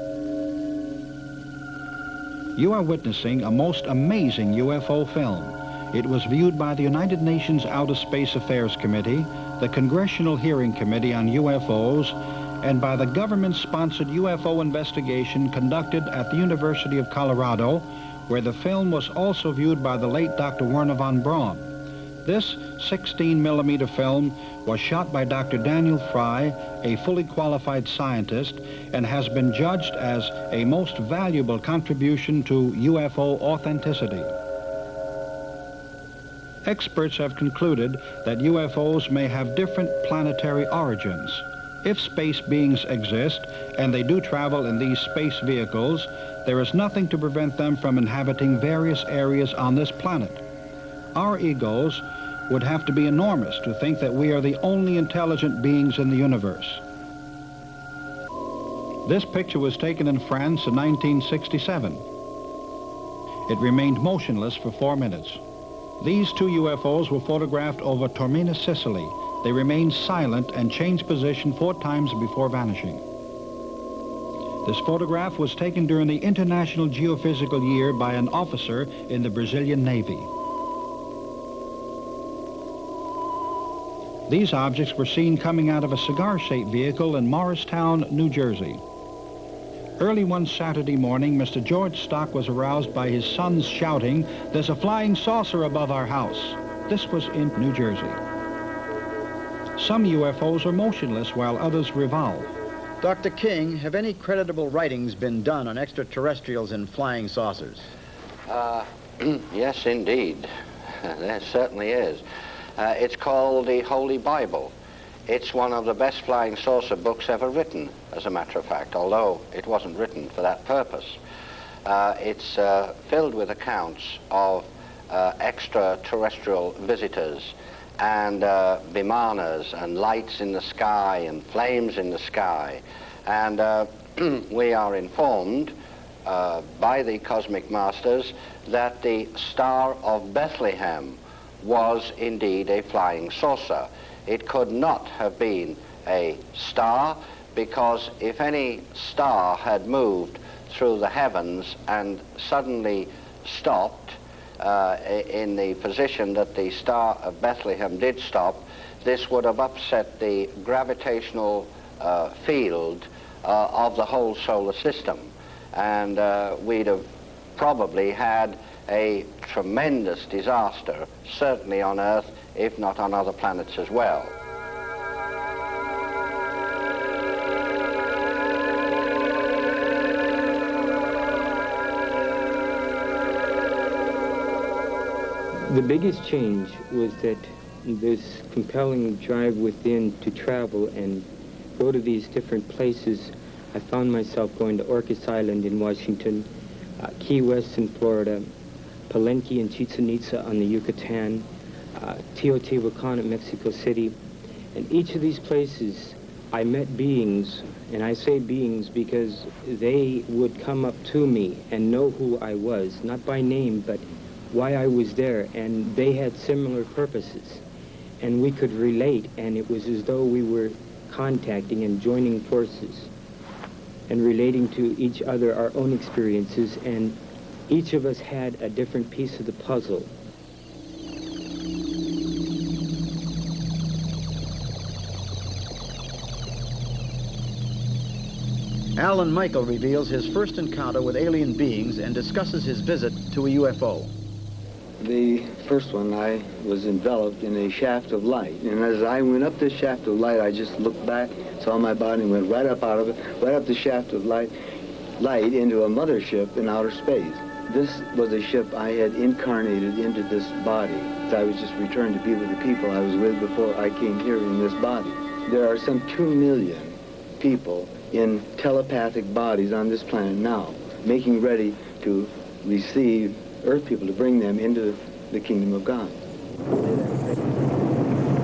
You are witnessing a most amazing UFO film. It was viewed by the United Nations Outer Space Affairs Committee, the Congressional Hearing Committee on UFOs, and by the government-sponsored UFO investigation conducted at the University of Colorado, where the film was also viewed by the late Dr. Werner von Braun. This 16mm film was shot by Dr. Daniel Fry, a fully qualified scientist, and has been judged as a most valuable contribution to UFO authenticity. Experts have concluded that UFOs may have different planetary origins. If space beings exist, and they do travel in these space vehicles, there is nothing to prevent them from inhabiting various areas on this planet. Our egos would have to be enormous to think that we are the only intelligent beings in the universe. This picture was taken in France in 1967. It remained motionless for 4 minutes. These 2 UFOs were photographed over Taormina, Sicily. They remained silent and changed position 4 times before vanishing. This photograph was taken during the International Geophysical Year by an officer in the Brazilian Navy. These objects were seen coming out of a cigar-shaped vehicle in Morristown, New Jersey. Early one Saturday morning, Mr. George Stock was aroused by his son's shouting, "There's a flying saucer above our house." This was in New Jersey. Some UFOs are motionless while others revolve. Dr. King, have any creditable writings been done on extraterrestrials and flying saucers? Yes, indeed. There certainly is. It's called the Holy Bible. It's one of the best flying saucer books ever written, as a matter of fact, although it wasn't written for that purpose. It's filled with accounts of extraterrestrial visitors and vimanas and lights in the sky and flames in the sky. And we are informed by the Cosmic Masters that the Star of Bethlehem was indeed a flying saucer. It could not have been a star, because if any star had moved through the heavens and suddenly stopped in the position that the Star of Bethlehem did stop, this would have upset the gravitational field of the whole solar system. And we'd have probably had a tremendous disaster, certainly on Earth, if not on other planets as well. The biggest change was that this compelling drive within to travel and go to these different places. I found myself going to Orcas Island in Washington, Key West in Florida, Palenque and Chichen Itza on the Yucatan, Teotihuacan in Mexico City. And each of these places I met beings, and I say beings because they would come up to me and know who I was, not by name, but why I was there, and they had similar purposes. And we could relate, and it was as though we were contacting and joining forces and relating to each other our own experiences, and each of us had a different piece of the puzzle. Alan Michael reveals his first encounter with alien beings and discusses his visit to a UFO. The first one, I was enveloped in a shaft of light. And as I went up this shaft of light, I just looked back, saw my body, and went right up out of it, right up the shaft of light into a mothership in outer space. This was a ship I had incarnated into this body. I was just returned to be with the people I was with before I came here in this body. There are some 2 million people in telepathic bodies on this planet now, making ready to receive Earth people, to bring them into the kingdom of God.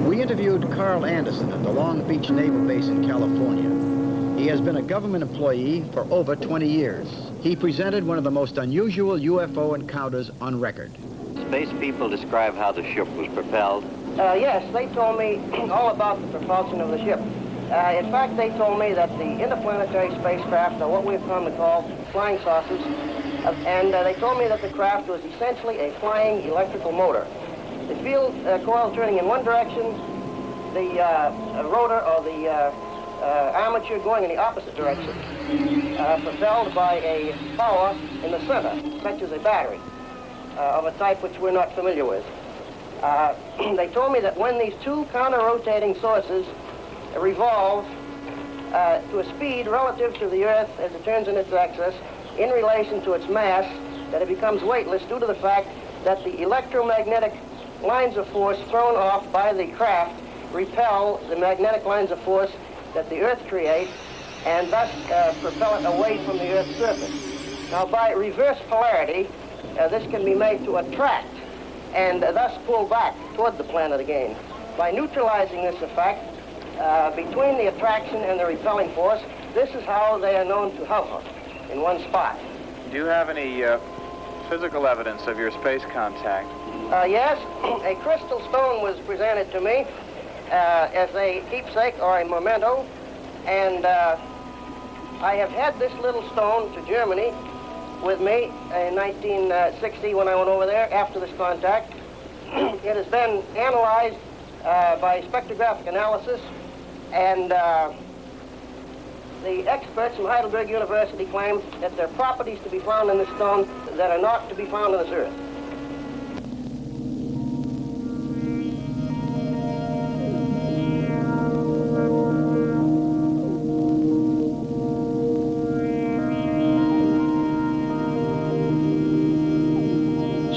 We interviewed Carl Anderson at the Long Beach Naval Base in California. He has been a government employee for over 20 years. He presented one of the most unusual UFO encounters on record. Space people describe how the ship was propelled. Yes, they told me all about the propulsion of the ship. In fact, they told me that the interplanetary spacecraft are what we've come to call flying saucers, and they told me that the craft was essentially a flying electrical motor. The field coil turning in one direction, the rotor or the armature going in the opposite direction, propelled by a power in the center, such as a battery of a type which we're not familiar with. They told me that when these two counter-rotating sources revolve to a speed relative to the Earth as it turns in its axis in relation to its mass, that it becomes weightless due to the fact that the electromagnetic lines of force thrown off by the craft repel the magnetic lines of force that the Earth creates, and thus propel it away from the Earth's surface. Now, by reverse polarity, this can be made to attract and thus pull back toward the planet again. By neutralizing this effect between the attraction and the repelling force, this is how they are known to hover in one spot. Do you have any physical evidence of your space contact? Yes, a crystal stone was presented to me as a keepsake or a memento, and I have had this little stone to Germany with me in 1960 when I went over there after this contact. It has been analyzed by spectrographic analysis, and the experts from Heidelberg University claim that there are properties to be found in this stone that are not to be found on this Earth.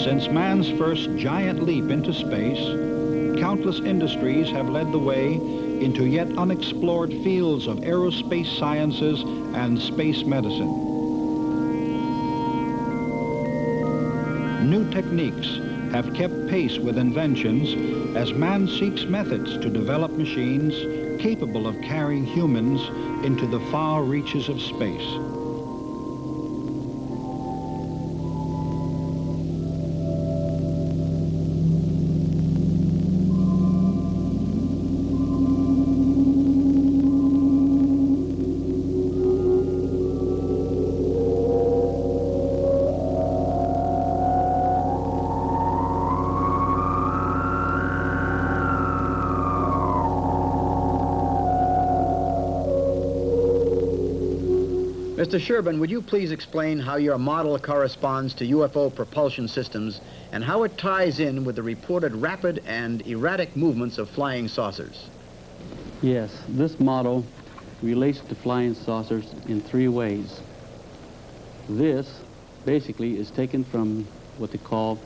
Since man's first giant leap into space, countless industries have led the way into yet unexplored fields of aerospace sciences and space medicine. New techniques have kept pace with inventions as man seeks methods to develop machines capable of carrying humans into the far reaches of space. Mr. Sherbin, would you please explain how your model corresponds to UFO propulsion systems and how it ties in with the reported rapid and erratic movements of flying saucers? Yes, this model relates to flying saucers in three ways. This basically is taken from what they call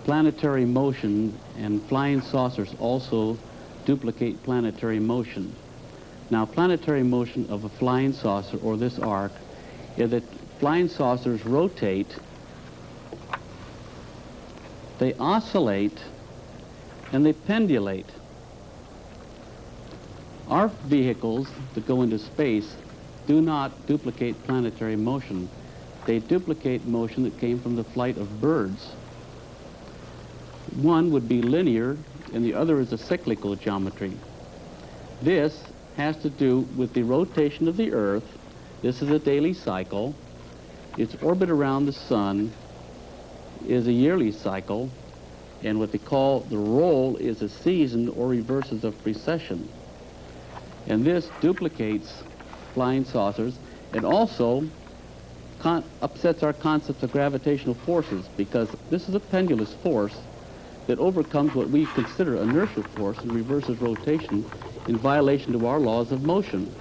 planetary motion, and flying saucers also duplicate planetary motion. Now, planetary motion of a flying saucer, or this arc, is that flying saucers rotate, they oscillate, and they pendulate. Our vehicles that go into space do not duplicate planetary motion. They duplicate motion that came from the flight of birds. One would be linear, and the other is a cyclical geometry. This has to do with the rotation of the Earth. This is a daily cycle. Its orbit around the sun is a yearly cycle, and what they call the roll is a season or reverses of precession. And this duplicates flying saucers and also upsets our concepts of gravitational forces, because this is a pendulous force that overcomes what we consider inertial force and reverses rotation in violation of our laws of motion.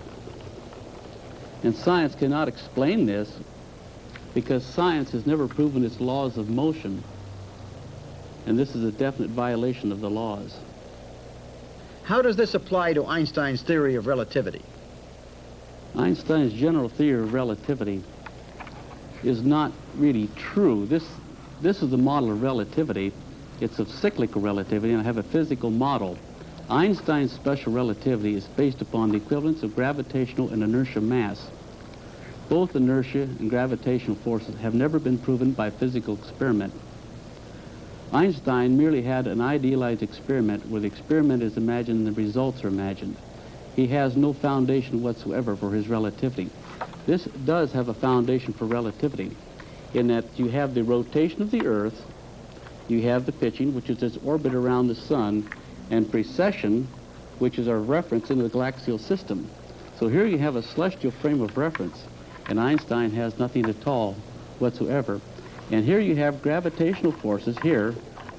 And science cannot explain this because science has never proven its laws of motion, and this is a definite violation of the laws. How does this apply to Einstein's theory of relativity? Einstein's general theory of relativity is not really true. This is the model of relativity. It's of cyclical relativity, and I have a physical model. Einstein's special relativity is based upon the equivalence of gravitational and inertia mass. Both inertia and gravitational forces have never been proven by physical experiment. Einstein merely had an idealized experiment where the experiment is imagined and the results are imagined. He has no foundation whatsoever for his relativity. This does have a foundation for relativity in that you have the rotation of the Earth, you have the pitching, which is its orbit around the sun, and precession, which is our reference into the galactical system. So here you have a celestial frame of reference, and Einstein has nothing at all whatsoever. And here you have gravitational forces here,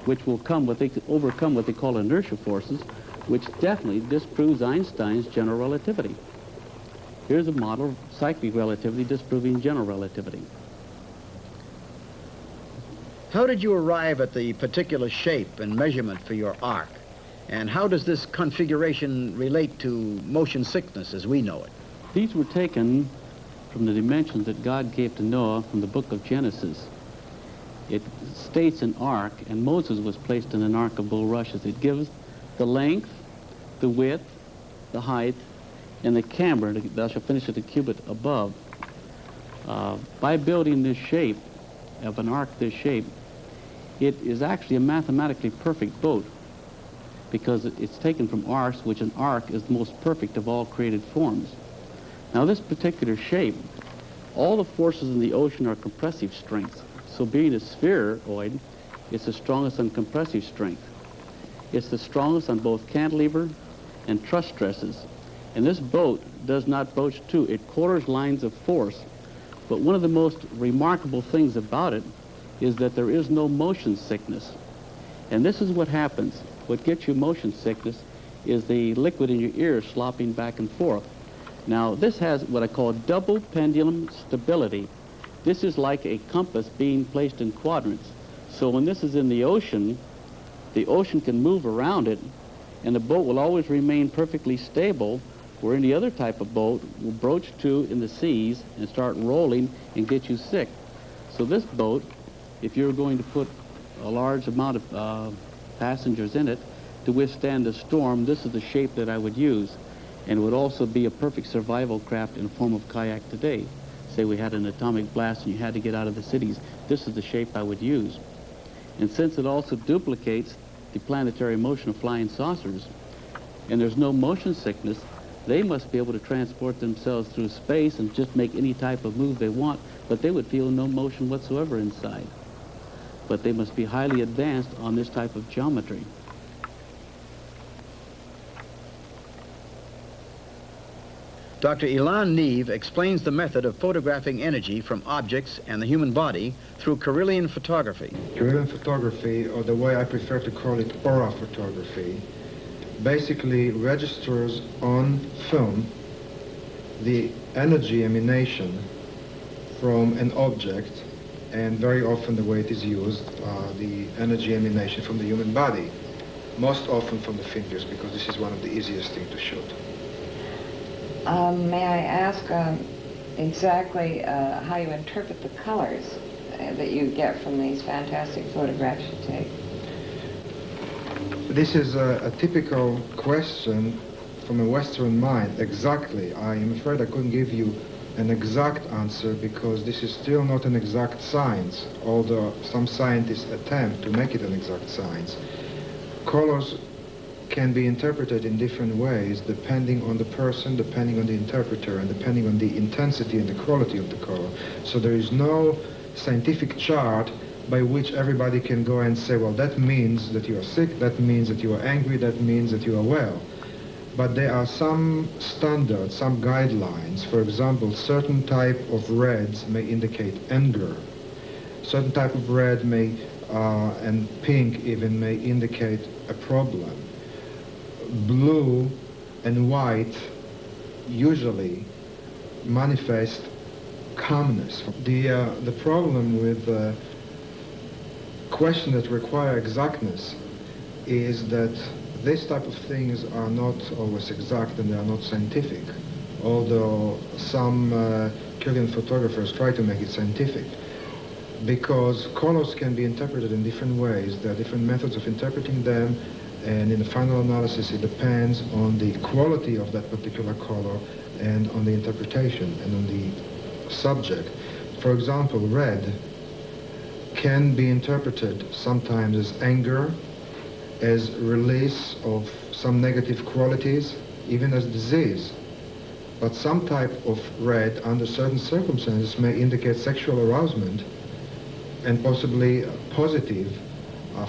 which will overcome what they call inertial forces, which definitely disproves Einstein's general relativity. Here's a model of cyclic relativity disproving general relativity. How did you arrive at the particular shape and measurement for your arc? And how does this configuration relate to motion sickness as we know it? These were taken from the dimensions that God gave to Noah from the book of Genesis. It states an arc, and Moses was placed in an ark of bulrushes. It gives the length, the width, the height, and the camber. Thou shalt finish at the cubit above. By building this shape of an arc this shape, it is actually a mathematically perfect boat, because it's taken from arcs, which an arc is the most perfect of all created forms. Now this particular shape, all the forces in the ocean are compressive strengths. So being a spheroid, it's the strongest on compressive strength. It's the strongest on both cantilever and truss stresses. And this boat does not broach to. It quarters lines of force. But one of the most remarkable things about it is that there is no motion sickness. And this is what happens. What gets you motion sickness is the liquid in your ear slopping back and forth. Now, this has what I call double pendulum stability. This is like a compass being placed in quadrants. So when this is in the ocean can move around it, and the boat will always remain perfectly stable, where any other type of boat will broach to in the seas and start rolling and get you sick. So this boat, if you're going to put a large amount of passengers in it to withstand a storm, this is the shape that I would use. And it would also be a perfect survival craft in the form of kayak today. Say we had an atomic blast and you had to get out of the cities, this is the shape I would use. And since it also duplicates the planetary motion of flying saucers, and there's no motion sickness, they must be able to transport themselves through space and just make any type of move they want, but they would feel no motion whatsoever inside. But they must be highly advanced on this type of geometry. Dr. Ilan Neve explains the method of photographing energy from objects and the human body through Kirlian photography. Kirlian photography, or the way I prefer to call it aura photography, basically registers on film the energy emanation from an object, and very often the way it is used, the energy emanation from the human body, most often from the fingers, because this is one of the easiest things to shoot. May I ask exactly how you interpret the colors that you get from these fantastic photographs you take? This is a typical question from a Western mind. Exactly. I am afraid I couldn't give you an exact answer because this is still not an exact science, although some scientists attempt to make it an exact science. Colors can be interpreted in different ways depending on the person, depending on the interpreter, and depending on the intensity and the quality of the color. So there is no scientific chart by which everybody can go and say, well, that means that you are sick, that means that you are angry, that means that you are well. But there are some standards, some guidelines. For example, certain type of reds may indicate anger. Certain type of red may, and pink even, may indicate a problem. Blue and white usually manifest calmness. The problem with questions that require exactness is that this type of things are not always exact and they are not scientific, although some Kirlian photographers try to make it scientific, because colors can be interpreted in different ways. There are different methods of interpreting them, and in the final analysis it depends on the quality of that particular color and on the interpretation and on the subject. For example, red can be interpreted sometimes as anger, as release of some negative qualities, even as disease. But some type of red, under certain circumstances, may indicate sexual arousement and possibly a positive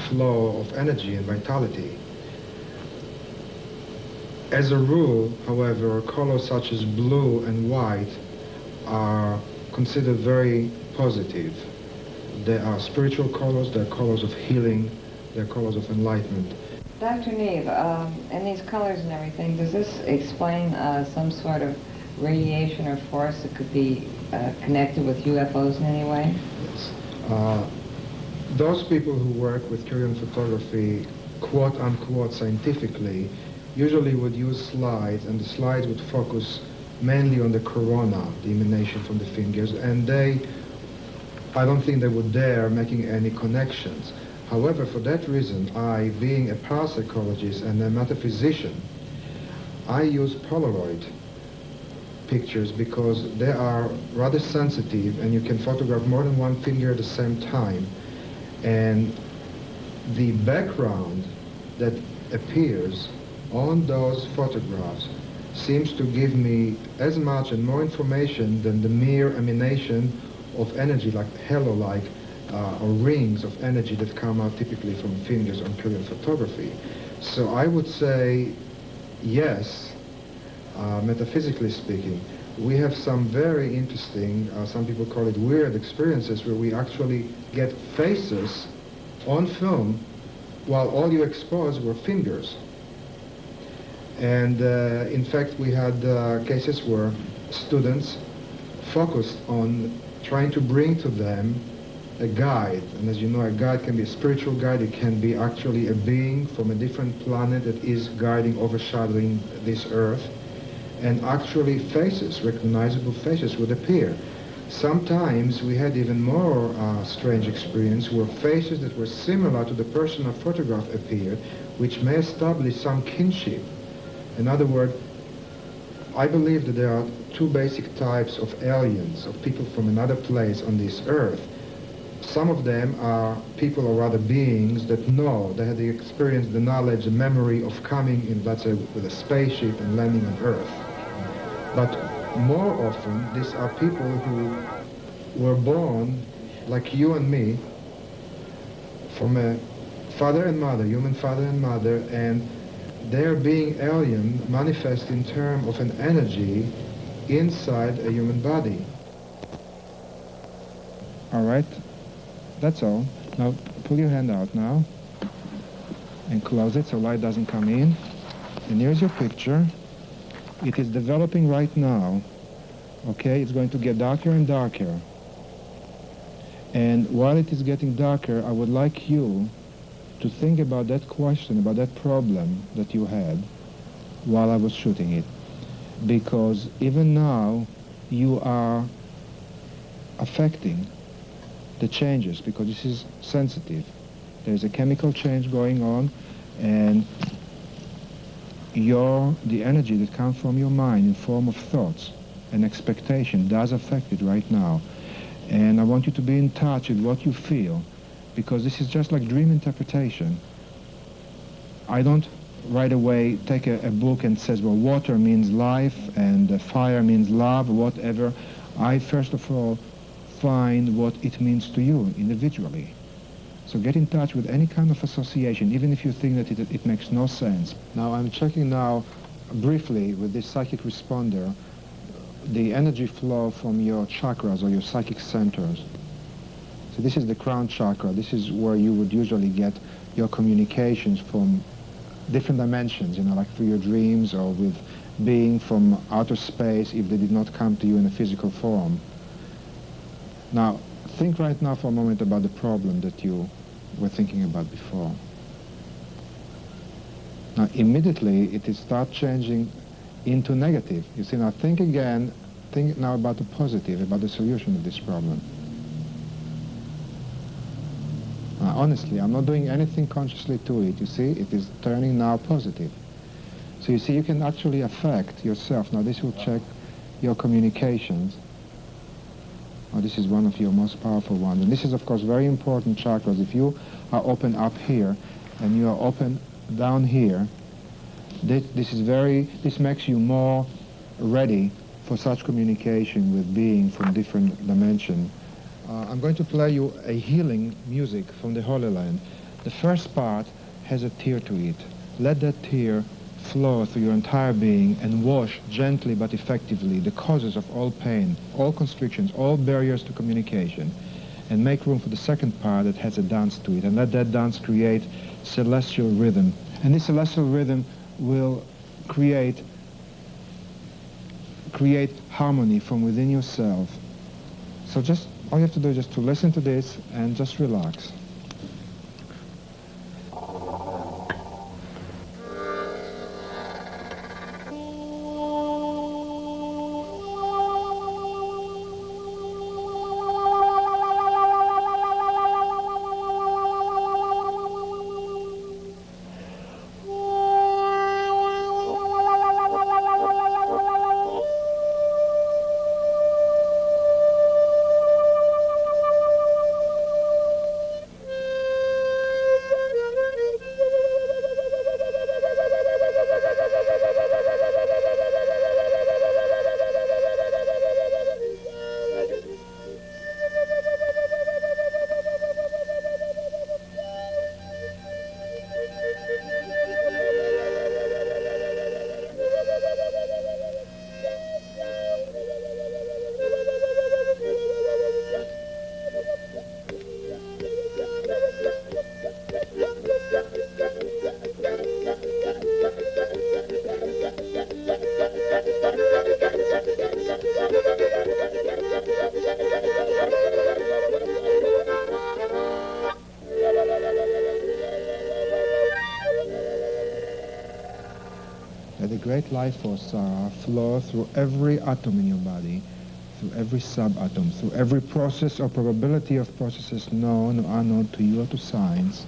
flow of energy and vitality. As a rule, however, colors such as blue and white are considered very positive. They are spiritual colors, they're colors of healing, they're colors of enlightenment. Dr. Neve, in these colors and everything, does this explain some sort of radiation or force that could be connected with UFOs in any way? Yes. Those people who work with Kirlian photography, quote-unquote scientifically, usually would use slides, and the slides would focus mainly on the corona, the emanation from the fingers, and I don't think they would dare making any connections. However, for that reason, I, being a parapsychologist and a metaphysician, I use Polaroid pictures because they are rather sensitive and you can photograph more than one finger at the same time. And the background that appears on those photographs seems to give me as much and more information than the mere emanation of energy, like halo-like or rings of energy that come out typically from fingers on Korean photography. So I would say yes, metaphysically speaking. We have some very interesting, some people call it weird experiences, where we actually get faces on film while all you exposed were fingers. And in fact, we had cases where students focused on trying to bring to them a guide. And as you know, a guide can be a spiritual guide. It can be actually a being from a different planet that is guiding, overshadowing this earth. And actually faces, recognizable faces, would appear. Sometimes we had even more strange experience where faces that were similar to the person I photographed appeared, which may establish some kinship. In other words, I believe that there are two basic types of aliens, of people from another place on this earth. Some of them are people, or rather beings, that know, they had the experience, the knowledge, the memory of coming in, let's say, with a spaceship and landing on Earth. But more often, these are people who were born, like you and me, from a father and mother, human father and mother, and their being alien manifest in terms of an energy inside a human body. All right, that's all. Now pull your hand out now and close it so light doesn't come in. And here's your picture. It is developing right now. Okay, it's going to get darker and darker. And while it is getting darker, I would like you to think about that question, about that problem that you had while I was shooting it. Because even now, you are affecting the changes, because this is sensitive. There's a chemical change going on, and the energy that comes from your mind in form of thoughts and expectation does affect it right now. And I want you to be in touch with what you feel, because this is just like dream interpretation. I don't right away take a book and says, well, water means life and fire means love, whatever. I first of all find what it means to you individually. So get in touch with any kind of association, even if you think that it makes no sense. Now I'm checking now briefly with this psychic responder the energy flow from your chakras or your psychic centers. So this is the crown chakra. This is where you would usually get your communications from different dimensions, you know, like through your dreams or with being from outer space if they did not come to you in a physical form. Now, think right now for a moment about the problem that you were thinking about before. Now, immediately it is start changing into negative. You see, now think again, think now about the positive, about the solution of this problem. Now, honestly, I'm not doing anything consciously to it. You see, it is turning now positive. So you see, you can actually affect yourself. Now, this will check your communications. Now, this is one of your most powerful ones. And this is, of course, very important chakras. If you are open up here and you are open down here, this makes you more ready for such communication with being from different dimensions. I'm going to play you a healing music from the Holy Land. The first part has a tear to it. Let that tear flow through your entire being and wash gently but effectively the causes of all pain, all constrictions, all barriers to communication, and make room for the second part that has a dance to it, and let that dance create celestial rhythm. And this celestial rhythm will create harmony from within yourself. So just all you have to do is just to listen to this and just relax. that the great life forces flow through every atom in your body, through every subatom, through every process or probability of processes known or unknown to you or to science,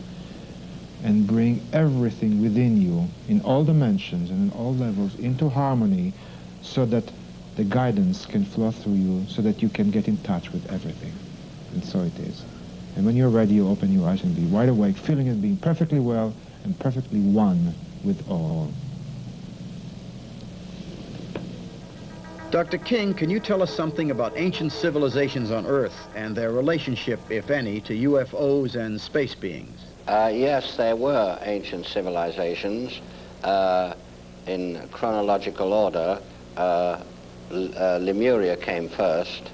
and bring everything within you in all dimensions and in all levels into harmony so that the guidance can flow through you so that you can get in touch with everything. And so it is. And when you're ready, you open your eyes and be wide awake, feeling it being perfectly well and perfectly one with all. Dr. King, can you tell us something about ancient civilizations on Earth and their relationship, if any, to UFOs and space beings? Yes, there were ancient civilizations. In chronological order, Lemuria came first,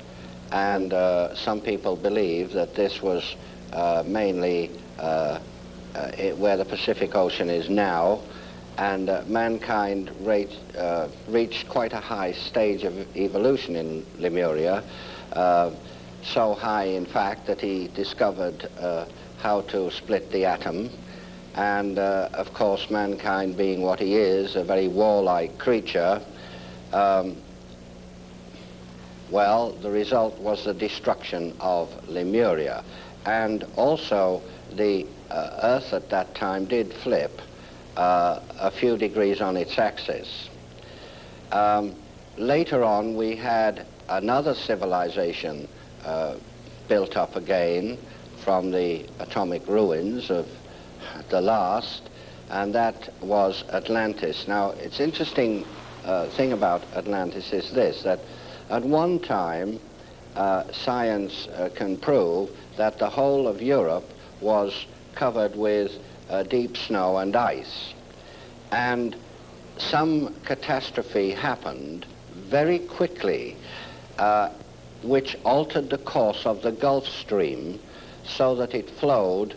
and some people believe that this was mainly where the Pacific Ocean is now, and mankind reached quite a high stage of evolution in Lemuria, so high, in fact, that he discovered how to split the atom. And, of course, mankind being what he is, a very warlike creature, well, the result was the destruction of Lemuria. And also, the Earth at that time did flip a few degrees on its axis. Later on, we had another civilization built up again from the atomic ruins of the last, and that was Atlantis. Now, it's interesting thing about Atlantis is this, that at one time, science can prove that the whole of Europe was covered with deep snow and ice. And some catastrophe happened very quickly, which altered the course of the Gulf Stream so that it flowed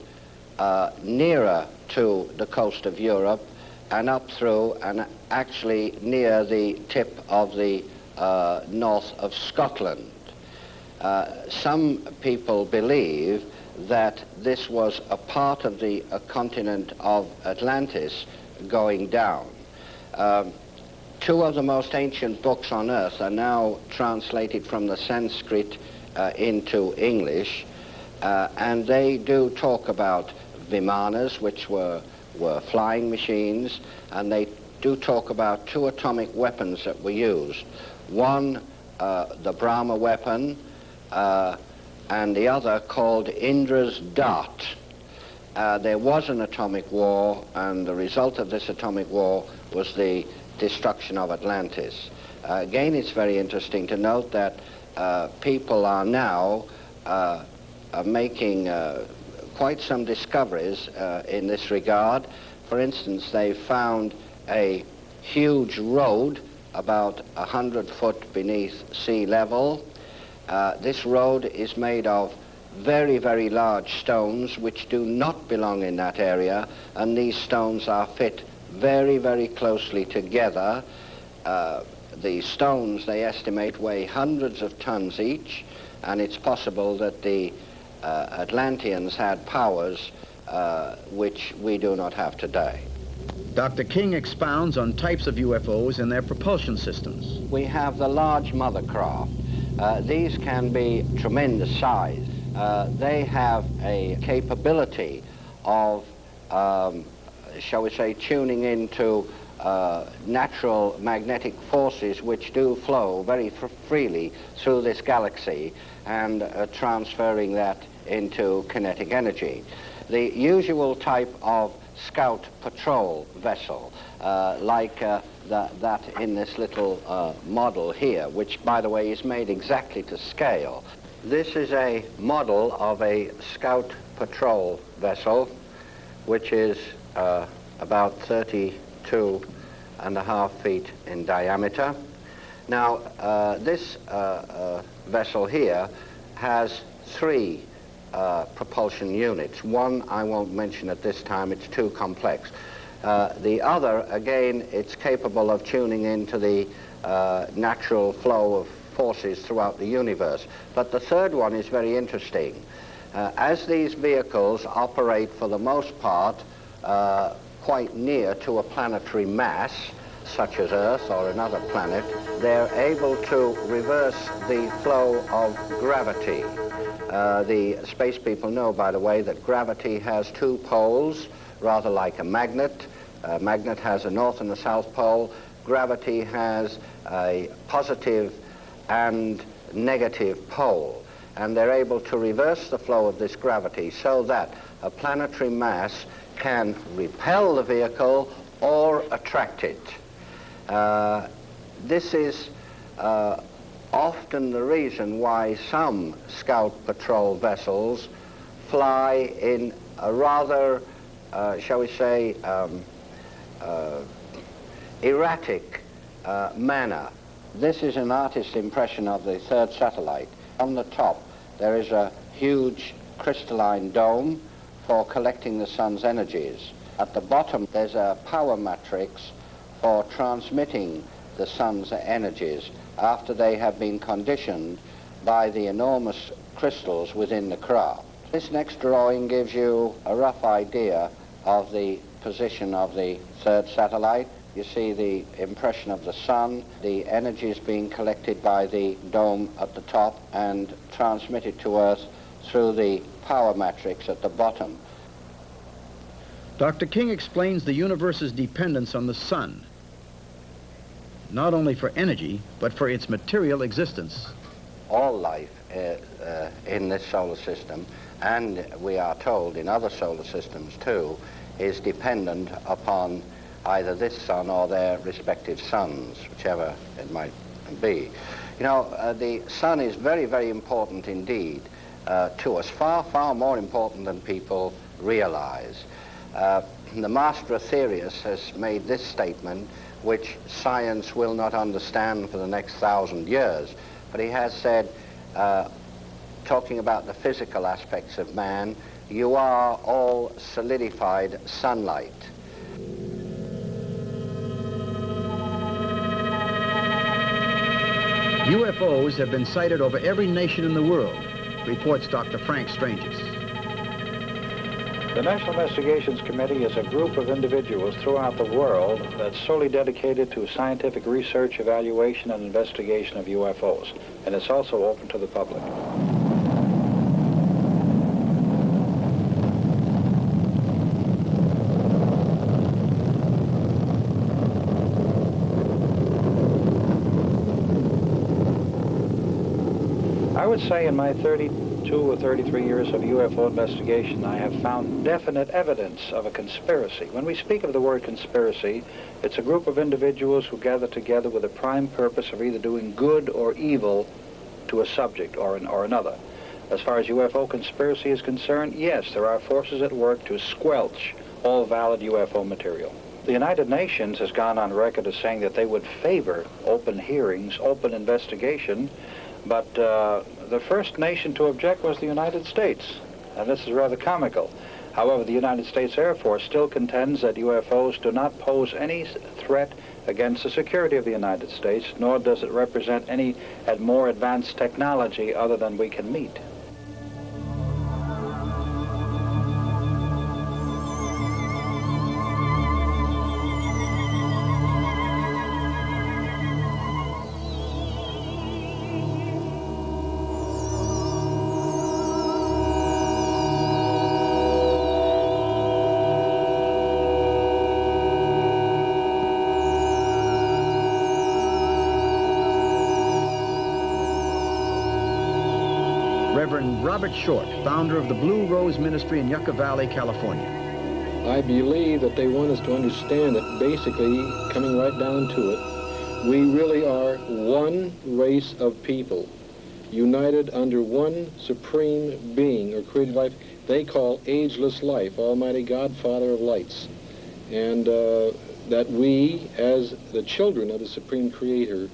nearer to the coast of Europe and up through and actually near the tip of the north of Scotland. Some people believe that this was a part of the continent of Atlantis going down. Two of the most ancient books on Earth are now translated from the Sanskrit into English, and they do talk about Vimanas, which were flying machines, and they do talk about two atomic weapons that were used. One, the Brahma weapon, and the other called Indra's dart. There was an atomic war, and the result of this atomic war was the destruction of Atlantis. Again, it's very interesting to note that people are now making quite some discoveries in this regard. For instance, they found a huge road about 100 foot beneath sea level. This road is made of very, very large stones which do not belong in that area, and these stones are fit very, very closely together. The stones, they estimate, weigh hundreds of tons each, and it's possible that the Atlanteans had powers which we do not have today. Dr. King expounds on types of UFOs and their propulsion systems. We have the large mother craft. These can be tremendous size. They have a capability of, shall we say, tuning into natural magnetic forces which do flow very freely through this galaxy and transferring that into kinetic energy. The usual type of scout patrol vessel, like that in this little model here, which, by the way, is made exactly to scale. This is a model of a scout patrol vessel, which is about 32.5 feet in diameter. Now, this vessel here has three propulsion units. One I won't mention at this time, it's too complex. The other, again, it's capable of tuning into the natural flow of forces throughout the universe. But the third one is very interesting. As these vehicles operate for the most part quite near to a planetary mass, such as Earth or another planet, they're able to reverse the flow of gravity. The space people know, by the way, that gravity has two poles, rather like a magnet. A magnet has a north and a south pole. Gravity has a positive and negative pole, and they're able to reverse the flow of this gravity so that a planetary mass can repel the vehicle or attract it. This is often the reason why some scout patrol vessels fly in a rather, shall we say, erratic manner. This is an artist's impression of the third satellite. On the top, there is a huge crystalline dome for collecting the sun's energies. At the bottom, there's a power matrix for transmitting the sun's energies after they have been conditioned by the enormous crystals within the craft. This next drawing gives you a rough idea of the position of the third satellite. You see the impression of the sun, the energy is being collected by the dome at the top and transmitted to Earth through the power matrix at the bottom. Dr. King explains the universe's dependence on the sun, not only for energy, but for its material existence. All life in this solar system, and we are told in other solar systems too, is dependent upon either this sun or their respective suns, whichever it might be. You know, the sun is very, very important indeed to us, far, far more important than people realize. The master Aetherius has made this statement, which science will not understand for the next 1,000 years, but he has said, talking about the physical aspects of man, you are all solidified sunlight. UFOs have been sighted over every nation in the world, reports Dr. Frank Stranges. The National Investigations Committee is a group of individuals throughout the world that's solely dedicated to scientific research, evaluation, and investigation of UFOs, and it's also open to the public. I would say in my 32 or 33 years of UFO investigation, I have found definite evidence of a conspiracy. When we speak of the word conspiracy, it's a group of individuals who gather together with a prime purpose of either doing good or evil to a subject or another. As far as UFO conspiracy is concerned, yes, there are forces at work to squelch all valid UFO material. The United Nations has gone on record as saying that they would favor open hearings, open investigation, but the first nation to object was the United States, and this is rather comical. However, the United States Air Force still contends that UFOs do not pose any threat against the security of the United States, nor does it represent any more advanced technology other than we can meet. Reverend Robert Short, founder of the Blue Rose Ministry in Yucca Valley, California. I believe that they want us to understand that basically, coming right down to it, we really are one race of people, united under one supreme being or created life they call ageless life, Almighty God, Father of lights. And that we, as the children of the Supreme Creator,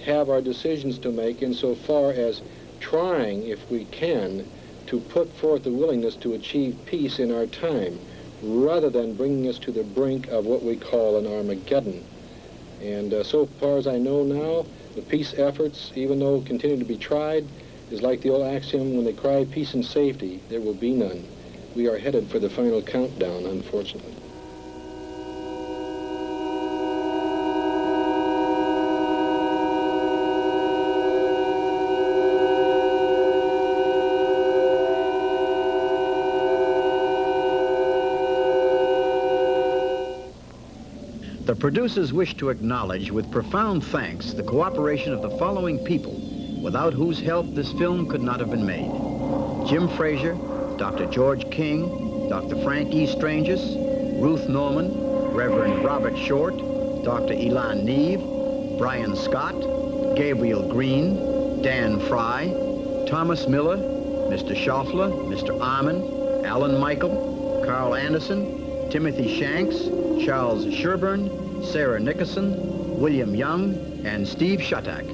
have our decisions to make insofar as trying, if we can, to put forth the willingness to achieve peace in our time, rather than bringing us to the brink of what we call an Armageddon. And so far as I know now, the peace efforts, even though continue to be tried, is like the old axiom, when they cry peace and safety, there will be none. We are headed for the final countdown, unfortunately. The producers wish to acknowledge with profound thanks the cooperation of the following people, without whose help this film could not have been made. Jim Frazier, Dr. George King, Dr. Frank E. Stranges, Ruth Norman, Reverend Robert Short, Dr. Elan Neve, Brian Scott, Gabriel Green, Dan Fry, Thomas Miller, Mr. Schaufler, Mr. Arman, Alan Michael, Carl Anderson, Timothy Shanks, Charles Sherburne, Sarah Nickerson, William Young, and Steve Shutak.